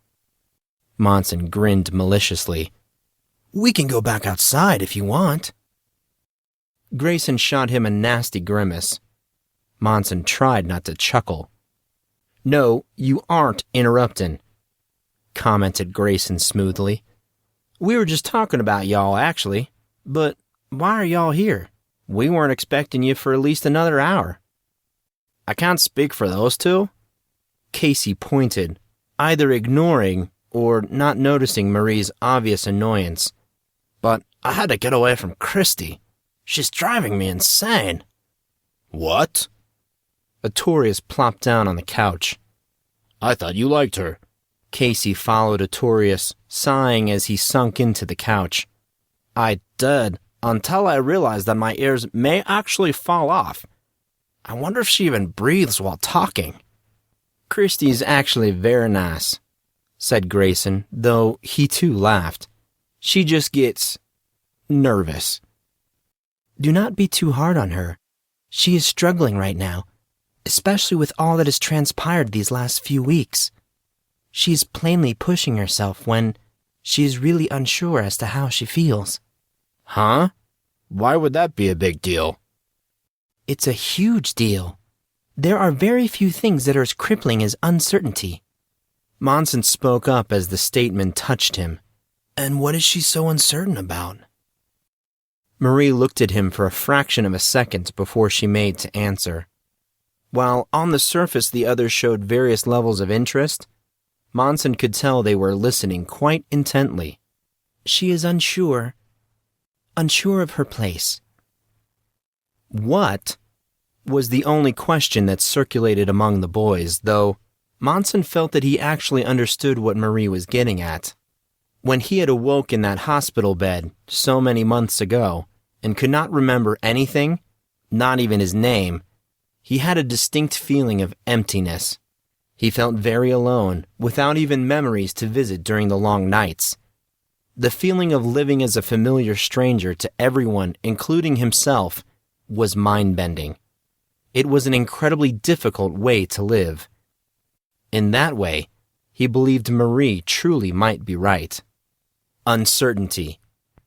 Monson grinned maliciously. We can go back outside if you want. Grayson shot him a nasty grimace. Monson tried not to chuckle. No, you aren't interrupting, commented Grayson smoothly. We were just talking about y'all, actually. But why are y'all here? We weren't expecting you for at least another hour." "I can't speak for those two." Casey pointed, either ignoring or not noticing Marie's obvious annoyance. "But I had to get away from Christy. She's driving me insane." "What?" Artorias plopped down on the couch. "I thought you liked her." Casey followed Artorias, sighing as he sunk into the couch. "I did, until I realized that my ears may actually fall off. I wonder if she even breathes while talking." "Christy's actually very nice," said Grayson, though he too laughed. "She just gets nervous." Do not be too hard on her. She is struggling right now, especially with all that has transpired these last few weeks. She is plainly pushing herself when she is really unsure as to how she feels. "Huh? Why would that be a big deal?" It's a huge deal. There are very few things that are as crippling as uncertainty. Monson spoke up as the statement touched him. "And what is she so uncertain about?" Marie looked at him for a fraction of a second before she made to answer. While on the surface the others showed various levels of interest, Monson could tell they were listening quite intently. She is unsure of her place. "What?" was the only question that circulated among the boys, though Monson felt that he actually understood what Marie was getting at. When he had awoke in that hospital bed so many months ago and could not remember anything, not even his name, he had a distinct feeling of emptiness. He felt very alone, without even memories to visit during the long nights. The feeling of living as a familiar stranger to everyone, including himself, was mind-bending. It was an incredibly difficult way to live. In that way, he believed Marie truly might be right. Uncertainty,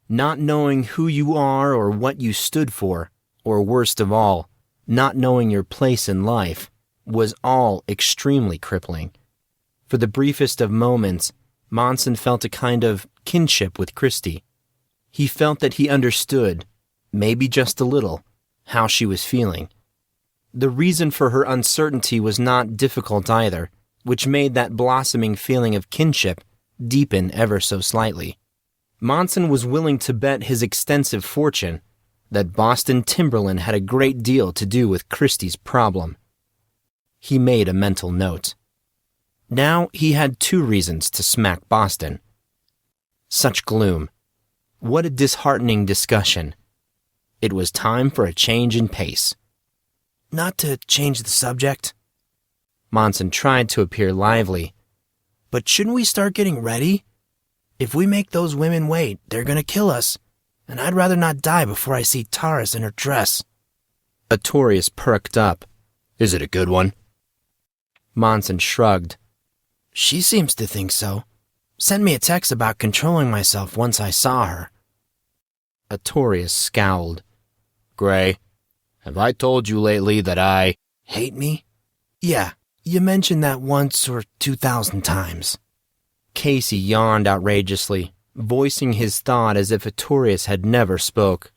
not knowing who you are or what you stood for, or worst of all, not knowing your place in life, was all extremely crippling. For the briefest of moments, Monson felt a kind of kinship with Christy. He felt that he understood, maybe just a little, how she was feeling. The reason for her uncertainty was not difficult either, which made that blossoming feeling of kinship deepen ever so slightly. Monson was willing to bet his extensive fortune that Boston Timberland had a great deal to do with Christie's problem. He made a mental note. Now he had 2 reasons to smack Boston. Such gloom. What a disheartening discussion. It was time for a change in pace. "Not to change the subject," Monson tried to appear lively. "but shouldn't we start getting ready? If we make those women wait, they're going to kill us, and I'd rather not die before I see Taurus in her dress." Artorias perked up. "Is it a good one?" Monson shrugged. "She seems to think so. Sent me a text about controlling myself once I saw her." Artorias scowled. "Gray, have I told you lately that I "Hate me?" "Yeah, you mentioned that once or 2,000 times. Casey yawned outrageously, voicing his thought as if Artorias had never spoke.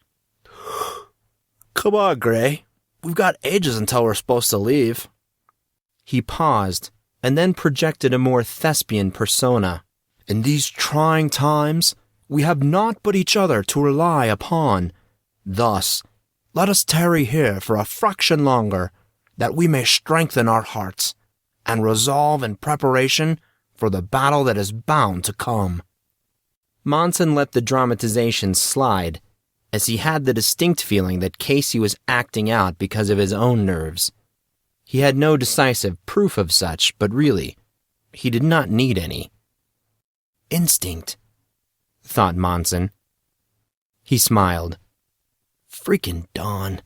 "Come on, Gray. We've got ages until we're supposed to leave." He paused, and then projected a more thespian persona. "In these trying times, we have naught but each other to rely upon. Thus, let us tarry here for a fraction longer, that we may strengthen our hearts, and resolve in preparation for the battle that is bound to come." Monson let the dramatization slide, as he had the distinct feeling that Casey was acting out because of his own nerves. He had no decisive proof of such, but really, he did not need any. "Instinct," thought Monson. He smiled. "Freaking Dawn."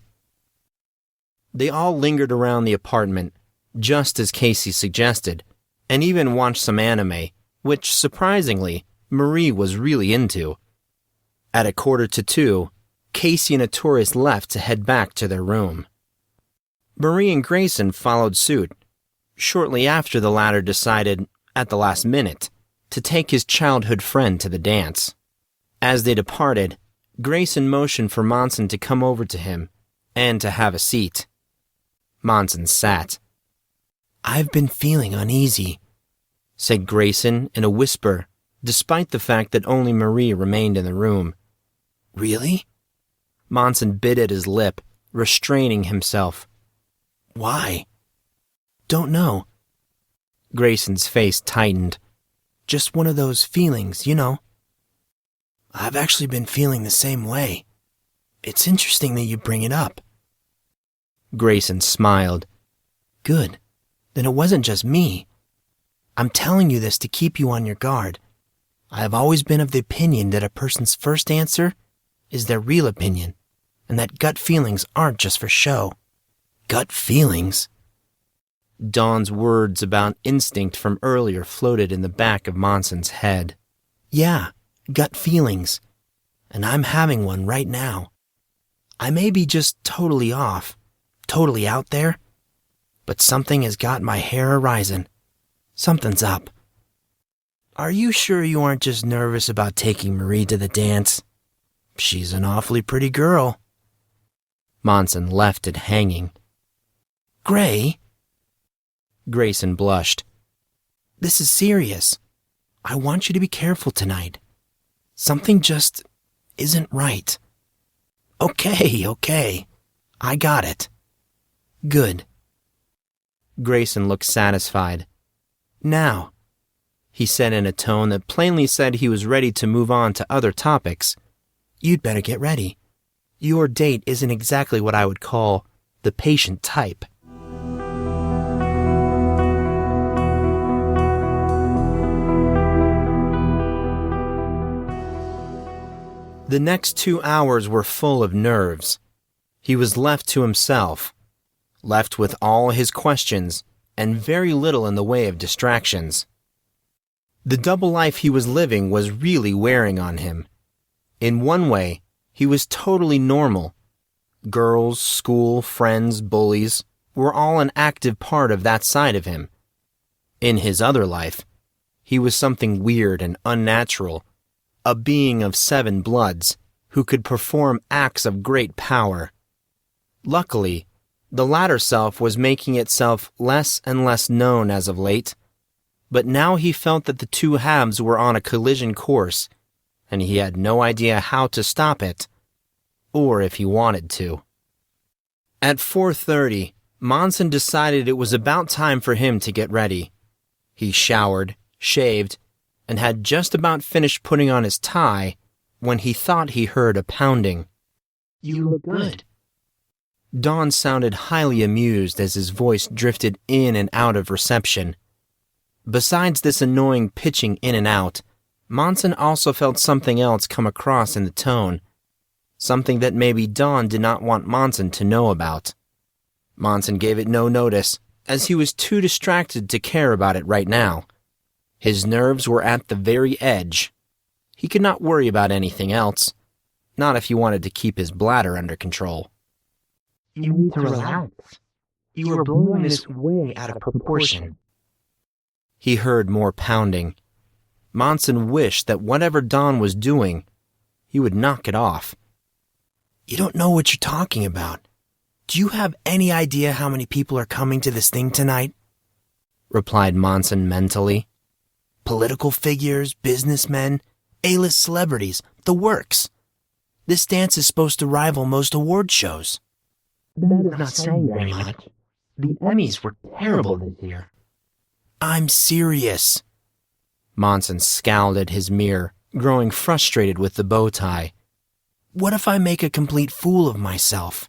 They all lingered around the apartment, just as Casey suggested, and even watched some anime, which, surprisingly, Marie was really into. At 1:45, Casey and Artorias left to head back to their room. Marie and Grayson followed suit, shortly after the latter decided, at the last minute, to take his childhood friend to the dance. As they departed, Grayson motioned for Monson to come over to him and to have a seat. Monson sat. "I've been feeling uneasy," said Grayson in a whisper, despite the fact that only Marie remained in the room. "Really?" Monson bit at his lip, restraining himself. "Why?" "Don't know." Grayson's face tightened. "Just one of those feelings, you know." "I've actually been feeling the same way. It's interesting that you bring it up." Grayson smiled. "Good. Then it wasn't just me. I'm telling you this to keep you on your guard. I have always been of the opinion that a person's first answer is their real opinion, and that gut feelings aren't just for show." "Gut feelings?" Dawn's words about instinct from earlier floated in the back of Monson's head. "Yeah, gut feelings. And I'm having one right now. I may be just totally off, totally out there, but something has got my hair a-rising. Something's up." "Are you sure you aren't just nervous about taking Marie to the dance? She's an awfully pretty girl." Monson left it hanging. "Gray?" Grayson blushed. "This is serious. I want you to be careful tonight. Something just isn't right." Okay. I got it." "Good." Grayson looked satisfied. "Now," he said in a tone that plainly said he was ready to move on to other topics, "you'd better get ready. Your date isn't exactly what I would call the patient type." The next 2 hours were full of nerves. He was left to himself, left with all his questions and very little in the way of distractions. The double life he was living was really wearing on him. In one way, he was totally normal. Girls, school, friends, bullies were all an active part of that side of him. In his other life, he was something weird and unnatural, a being of 7 bloods who could perform acts of great power. Luckily, the latter self was making itself less and less known as of late, but now he felt that the two halves were on a collision course, and he had no idea how to stop it, or if he wanted to. At 4:30, Monson decided it was about time for him to get ready. He showered, shaved, and had just about finished putting on his tie when he thought he heard a pounding. "You look good." Dawn sounded highly amused as his voice drifted in and out of reception. Besides this annoying pitching in and out, Monson also felt something else come across in the tone, something that maybe Dawn did not want Monson to know about. Monson gave it no notice, as he was too distracted to care about it right now. His nerves were at the very edge. He could not worry about anything else, not if he wanted to keep his bladder under control. "You need to relax. You are blowing this way out of proportion." He heard more pounding. Monson wished that whatever Dawn was doing, he would knock it off. "You don't know what you're talking about. Do you have any idea how many people are coming to this thing tonight?" replied Monson mentally. "Political figures, businessmen, A-list celebrities, the works. This dance is supposed to rival most award shows." That is not saying very much. The Emmys were terrible this year. "I'm serious." Monson scowled at his mirror, growing frustrated with the bow tie. "What if I make a complete fool of myself?"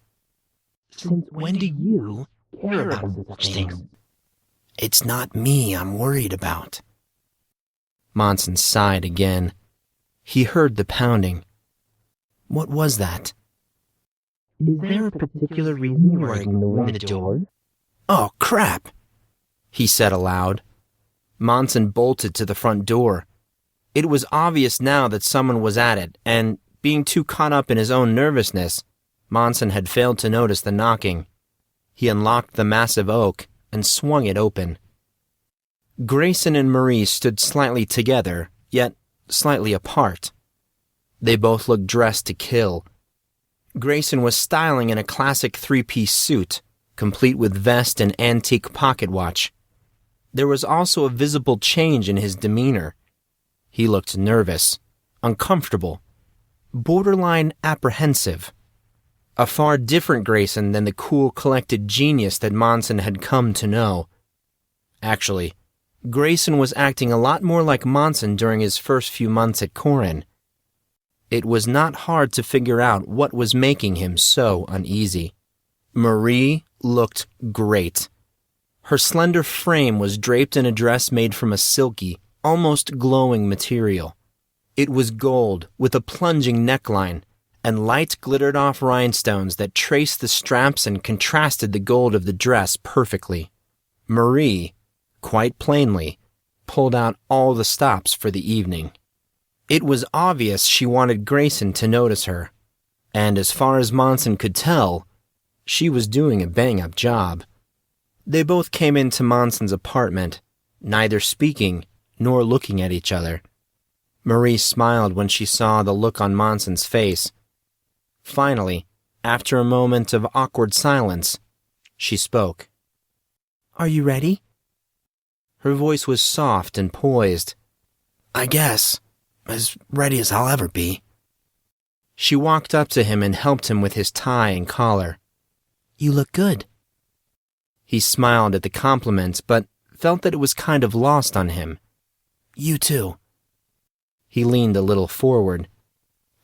Since when do you care about such things? "It's not me I'm worried about." Monson sighed again. He heard the pounding. What was that? Is there a particular reason you are ignoring the door? "Oh, crap!" he said aloud. Monson bolted to the front door. It was obvious now that someone was at it, and, being too caught up in his own nervousness, Monson had failed to notice the knocking. He unlocked the massive oak and swung it open. Grayson and Marie stood slightly together, yet slightly apart. They both looked dressed to kill. Grayson was styling in a classic three-piece suit, complete with vest and antique pocket watch. There was also a visible change in his demeanor. He looked nervous, uncomfortable, borderline apprehensive. A far different Grayson than the cool, collected genius that Monson had come to know. Actually, Grayson was acting a lot more like Monson during his first few months at Corin. It was not hard to figure out what was making him so uneasy. Marie looked great. Her slender frame was draped in a dress made from a silky, almost glowing material. It was gold with a plunging neckline and light glittered-off rhinestones that traced the straps and contrasted the gold of the dress perfectly. Marie, quite plainly, pulled out all the stops for the evening. It was obvious she wanted Grayson to notice her, and as far as Monson could tell, she was doing a bang-up job. They both came into Monson's apartment, neither speaking nor looking at each other. Marie smiled when she saw the look on Monson's face. Finally, after a moment of awkward silence, she spoke. "Are you ready?" Her voice was soft and poised. "I guess. As ready as I'll ever be." She walked up to him and helped him with his tie and collar. "You look good." He smiled at the compliment, but felt that it was kind of lost on him. "You too." He leaned a little forward.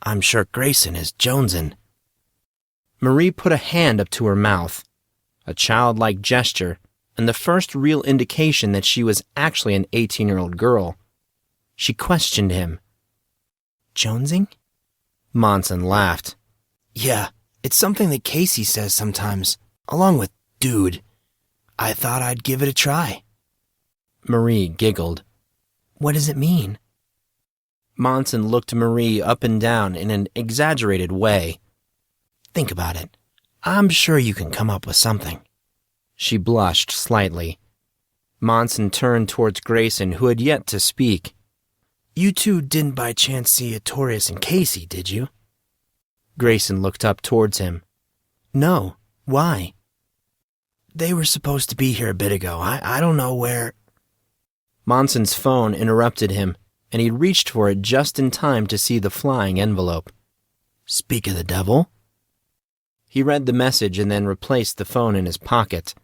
"I'm sure Grayson is jonesing." Marie put a hand up to her mouth, a childlike gesture, and the first real indication that she was actually an 18-year-old girl. She questioned him. "Jonesing?" Monson laughed. "Yeah, it's something that Casey says sometimes, along with dude. I thought I'd give it a try." Marie giggled. "What does it mean?" Monson looked Marie up and down in an exaggerated way. "Think about it. I'm sure you can come up with something." She blushed slightly. Monson turned towards Grayson, who had yet to speak. "You two didn't by chance see Artorias and Casey, did you?" Grayson looked up towards him. "No. Why?" "They were supposed to be here a bit ago. I don't know where—" Monson's phone interrupted him, and he reached for it just in time to see the flying envelope. "Speak of the devil." He read the message and then replaced the phone in his pocket.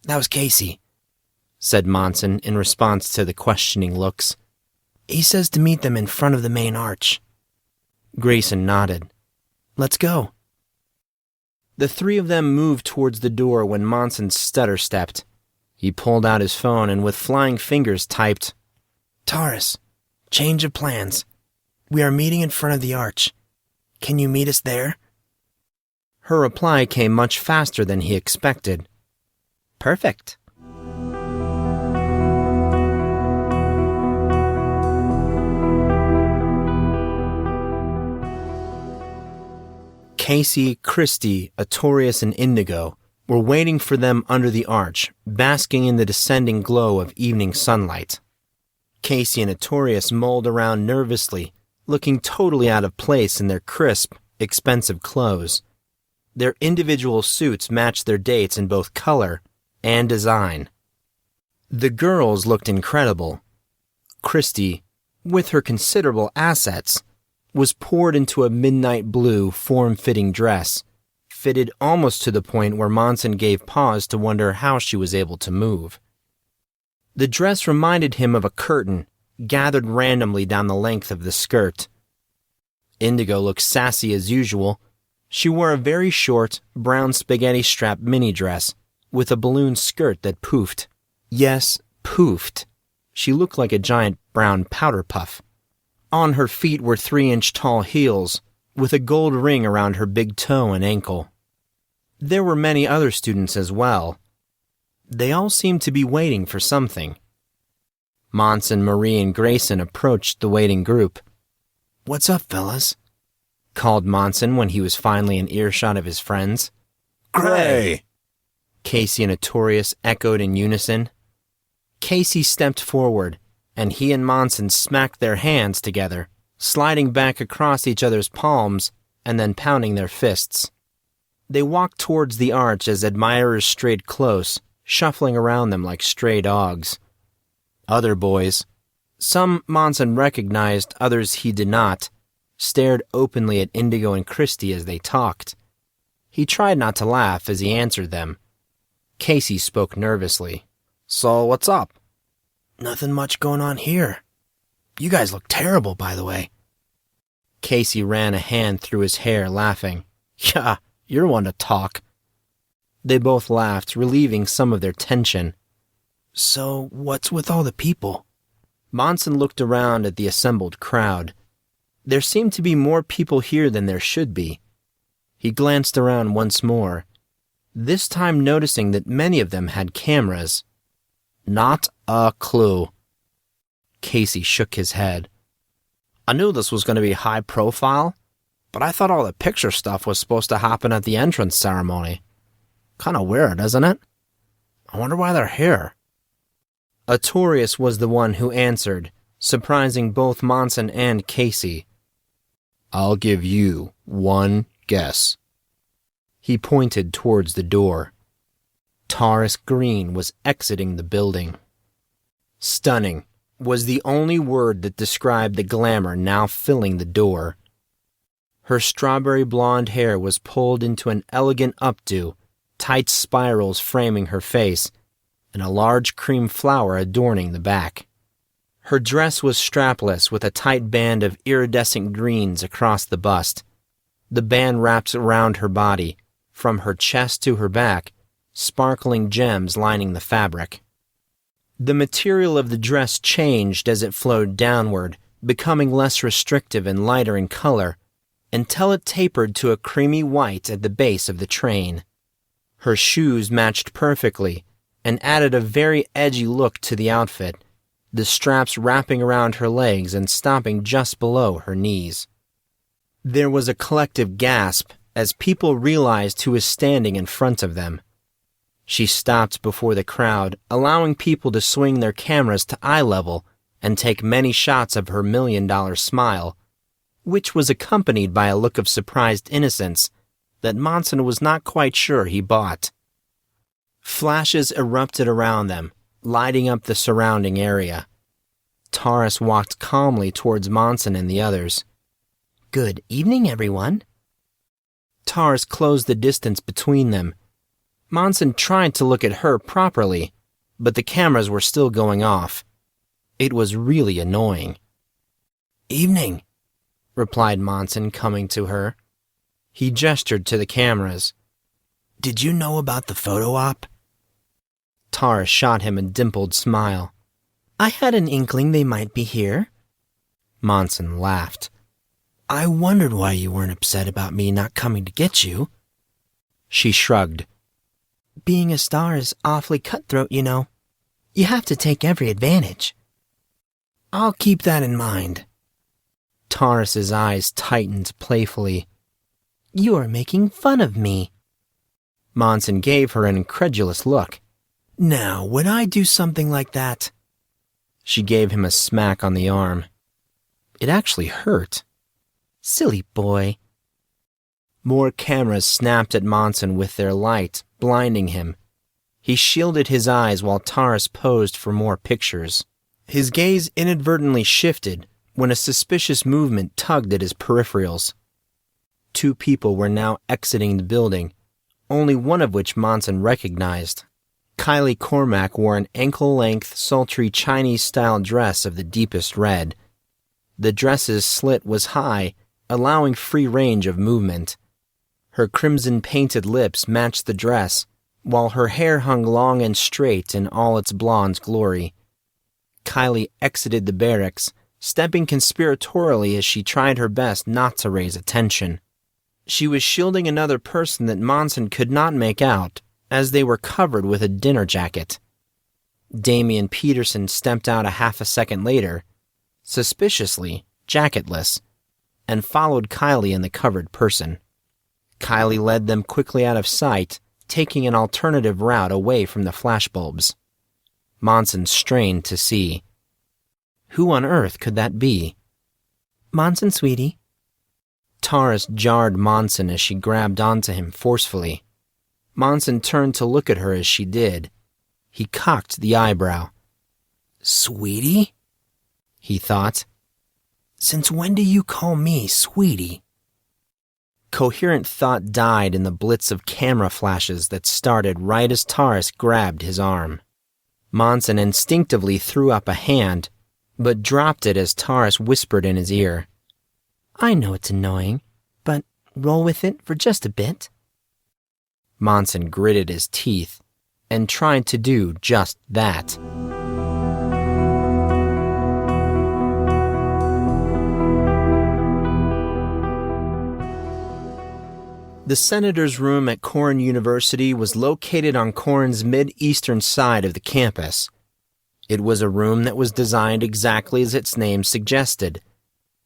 "That was Casey," said Monson in response to the questioning looks. "He says to meet them in front of the main arch." Grayson nodded. "Let's go." The three of them moved towards the door when Monson stutter-stepped. He pulled out his phone and with flying fingers typed, "Taurus, change of plans. We are meeting in front of the arch. Can you meet us there?" Her reply came much faster than he expected. "Perfect." Casey, Christy, Artorias, and Indigo were waiting for them under the arch, basking in the descending glow of evening sunlight. Casey and Artorias mulled around nervously, looking totally out of place in their crisp, expensive clothes. Their individual suits matched their dates in both color and design. The girls looked incredible. Christy, with her considerable assets, was poured into a midnight blue, form-fitting dress, fitted almost to the point where Monson gave pause to wonder how she was able to move. The dress reminded him of a curtain gathered randomly down the length of the skirt. Indigo looked sassy as usual. She wore a very short, brown spaghetti-strap mini-dress with a balloon skirt that poofed. Yes, poofed. She looked like a giant brown powder puff. On her feet were 3-inch tall heels, with a gold ring around her big toe and ankle. There were many other students as well. They all seemed to be waiting for something. Monson, Marie, and Grayson approached the waiting group. "What's up, fellas?" called Monson when he was finally in earshot of his friends. "Gray!" Casey and Artorias echoed in unison. Casey stepped forward, and he and Monson smacked their hands together, sliding back across each other's palms and then pounding their fists. They walked towards the arch as admirers strayed close, shuffling around them like stray dogs. Other boys, some Monson recognized, others he did not, stared openly at Indigo and Christy as they talked. He tried not to laugh as he answered them. Casey spoke nervously. So what's up? Nothing much going on here. You guys look terrible, by the way. Casey ran a hand through his hair, laughing. Yeah, you're one to talk. They both laughed, relieving some of their tension. So what's with all the people? Monson looked around at the assembled crowd. There seemed to be more people here than there should be. He glanced around once more, this time noticing that many of them had cameras. Not a clue. Casey shook his head. I knew this was going to be high profile, but I thought all the picture stuff was supposed to happen at the entrance ceremony. Kind of weird, isn't it? I wonder why they're here. Artorius was the one who answered, surprising both Monson and Casey. I'll give you one guess. He pointed towards the door. Taurus Green was exiting the building. Stunning was the only word that described the glamour now filling the door. Her strawberry blonde hair was pulled into an elegant updo, tight spirals framing her face, and a large cream flower adorning the back. Her dress was strapless with a tight band of iridescent greens across the bust. The band wrapped around her body, from her chest to her back, sparkling gems lining the fabric. The material of the dress changed as it flowed downward, becoming less restrictive and lighter in color, until it tapered to a creamy white at the base of the train. Her shoes matched perfectly and added a very edgy look to the outfit, the straps wrapping around her legs and stopping just below her knees. There was a collective gasp as people realized who was standing in front of them. She stopped before the crowd, allowing people to swing their cameras to eye level and take many shots of her $1 million smile, which was accompanied by a look of surprised innocence that Monson was not quite sure he bought. Flashes erupted around them, lighting up the surrounding area. Taurus walked calmly towards Monson and the others. Good evening, everyone. Taurus closed the distance between them. Monson tried to look at her properly, but the cameras were still going off. It was really annoying. Evening, replied Monson, coming to her. He gestured to the cameras. Did you know about the photo op? Taurus shot him a dimpled smile. I had an inkling they might be here. Monson laughed. I wondered why you weren't upset about me not coming to get you. She shrugged. Being a star is awfully cutthroat, you know. You have to take every advantage. I'll keep that in mind. Taurus's eyes tightened playfully. You are making fun of me. Monson gave her an incredulous look. Now, would I do something like that? She gave him a smack on the arm. It actually hurt. Silly boy. More cameras snapped at Monson with their light, blinding him. He shielded his eyes while Taurus posed for more pictures. His gaze inadvertently shifted when a suspicious movement tugged at his peripherals. 2 people were now exiting the building, only one of which Monson recognized. Kylie Cormack wore an ankle-length, sultry Chinese-style dress of the deepest red. The dress's slit was high, allowing free range of movement. Her crimson-painted lips matched the dress, while her hair hung long and straight in all its blonde glory. Kylie exited the barracks, stepping conspiratorially as she tried her best not to raise attention. She was shielding another person that Monson could not make out, as they were covered with a dinner jacket. Damian Peterson stepped out a half a second later, suspiciously jacketless, and followed Kylie and the covered person. Kylie led them quickly out of sight, taking an alternative route away from the flashbulbs. Monson strained to see. Who on earth could that be? Monson, sweetie. Taurus jarred Monson as she grabbed onto him forcefully. Monson turned to look at her as she did. He cocked the eyebrow. Sweetie? He thought. Since when do you call me sweetie? Coherent thought died in the blitz of camera flashes that started right as Taurus grabbed his arm. Monson instinctively threw up a hand, but dropped it as Taurus whispered in his ear. I know it's annoying, but roll with it for just a bit. Monson gritted his teeth and tried to do just that. The senator's room at Corrin University was located on Corrin's mid-eastern side of the campus. It was a room that was designed exactly as its name suggested.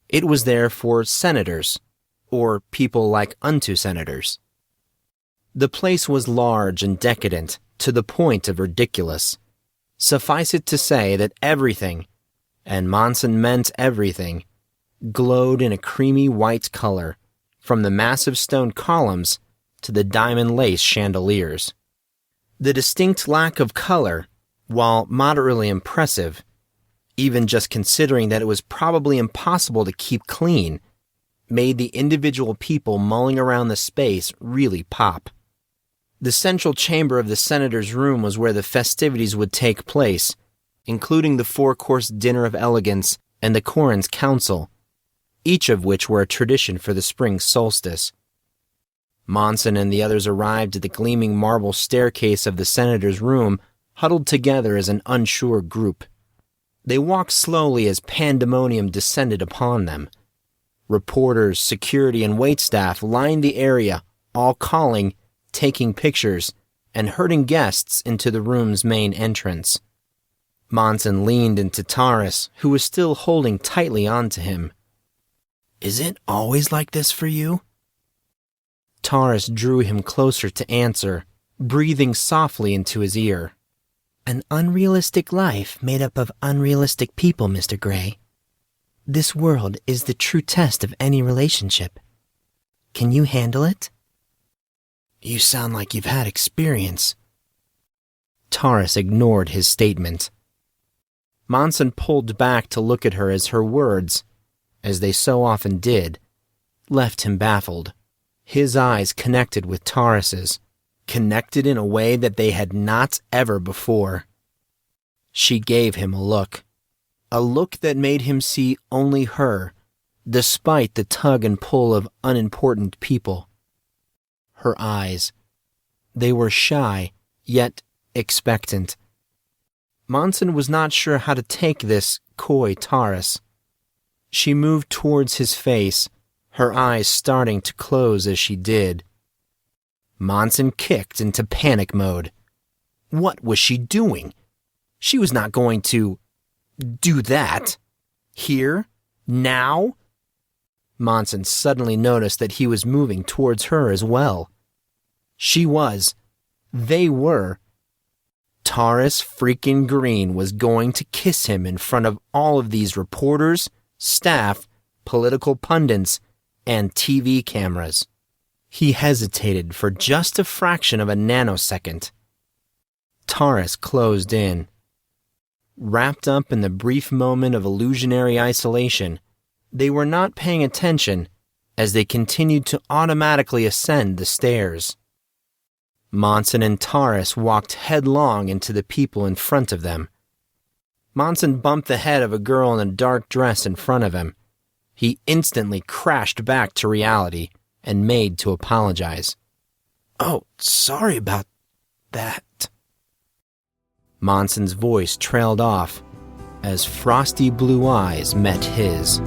It was there for senators, or people like unto senators. The place was large and decadent, to the point of ridiculous. Suffice it to say that everything, and Monson meant everything, glowed in a creamy white color, from the massive stone columns to the diamond lace chandeliers. The distinct lack of color, while moderately impressive, even just considering that it was probably impossible to keep clean, made the individual people mulling around the space really pop. The central chamber of the senator's room was where the festivities would take place, including the 4-course dinner of elegance and the Corrin's council, each of which were a tradition for the spring solstice. Monson and the others arrived at the gleaming marble staircase of the senator's room, huddled together as an unsure group. They walked slowly as pandemonium descended upon them. Reporters, security, and waitstaff lined the area, all calling, taking pictures, and herding guests into the room's main entrance. Monson leaned into Taurus, who was still holding tightly onto him. Is it always like this for you? Taurus drew him closer to answer, breathing softly into his ear. An unrealistic life made up of unrealistic people, Mr. Grey. This world is the true test of any relationship. Can you handle it? You sound like you've had experience. Taurus ignored his statement. Monson pulled back to look at her as her words, as they so often did, left him baffled. His eyes connected with Taurus's, connected in a way that they had not ever before. She gave him a look that made him see only her, despite the tug and pull of unimportant people. Her eyes, they were shy, yet expectant. Monson was not sure how to take this coy Taurus. She moved towards his face, her eyes starting to close as she did. Monson kicked into panic mode. What was she doing? She was not going to do that. Here? Now? Monson suddenly noticed that he was moving towards her as well. They were. Taurus freaking Green was going to kiss him in front of all of these reporters, staff, political pundits, and TV cameras. He hesitated for just a fraction of a nanosecond. Taurus closed in. Wrapped up in the brief moment of illusionary isolation, they were not paying attention as they continued to automatically ascend the stairs. Monson and Taurus walked headlong into the people in front of them. Monson bumped the head of a girl in a dark dress in front of him. He instantly crashed back to reality and made to apologize. Oh, sorry about that. Monson's voice trailed off as frosty blue eyes met his.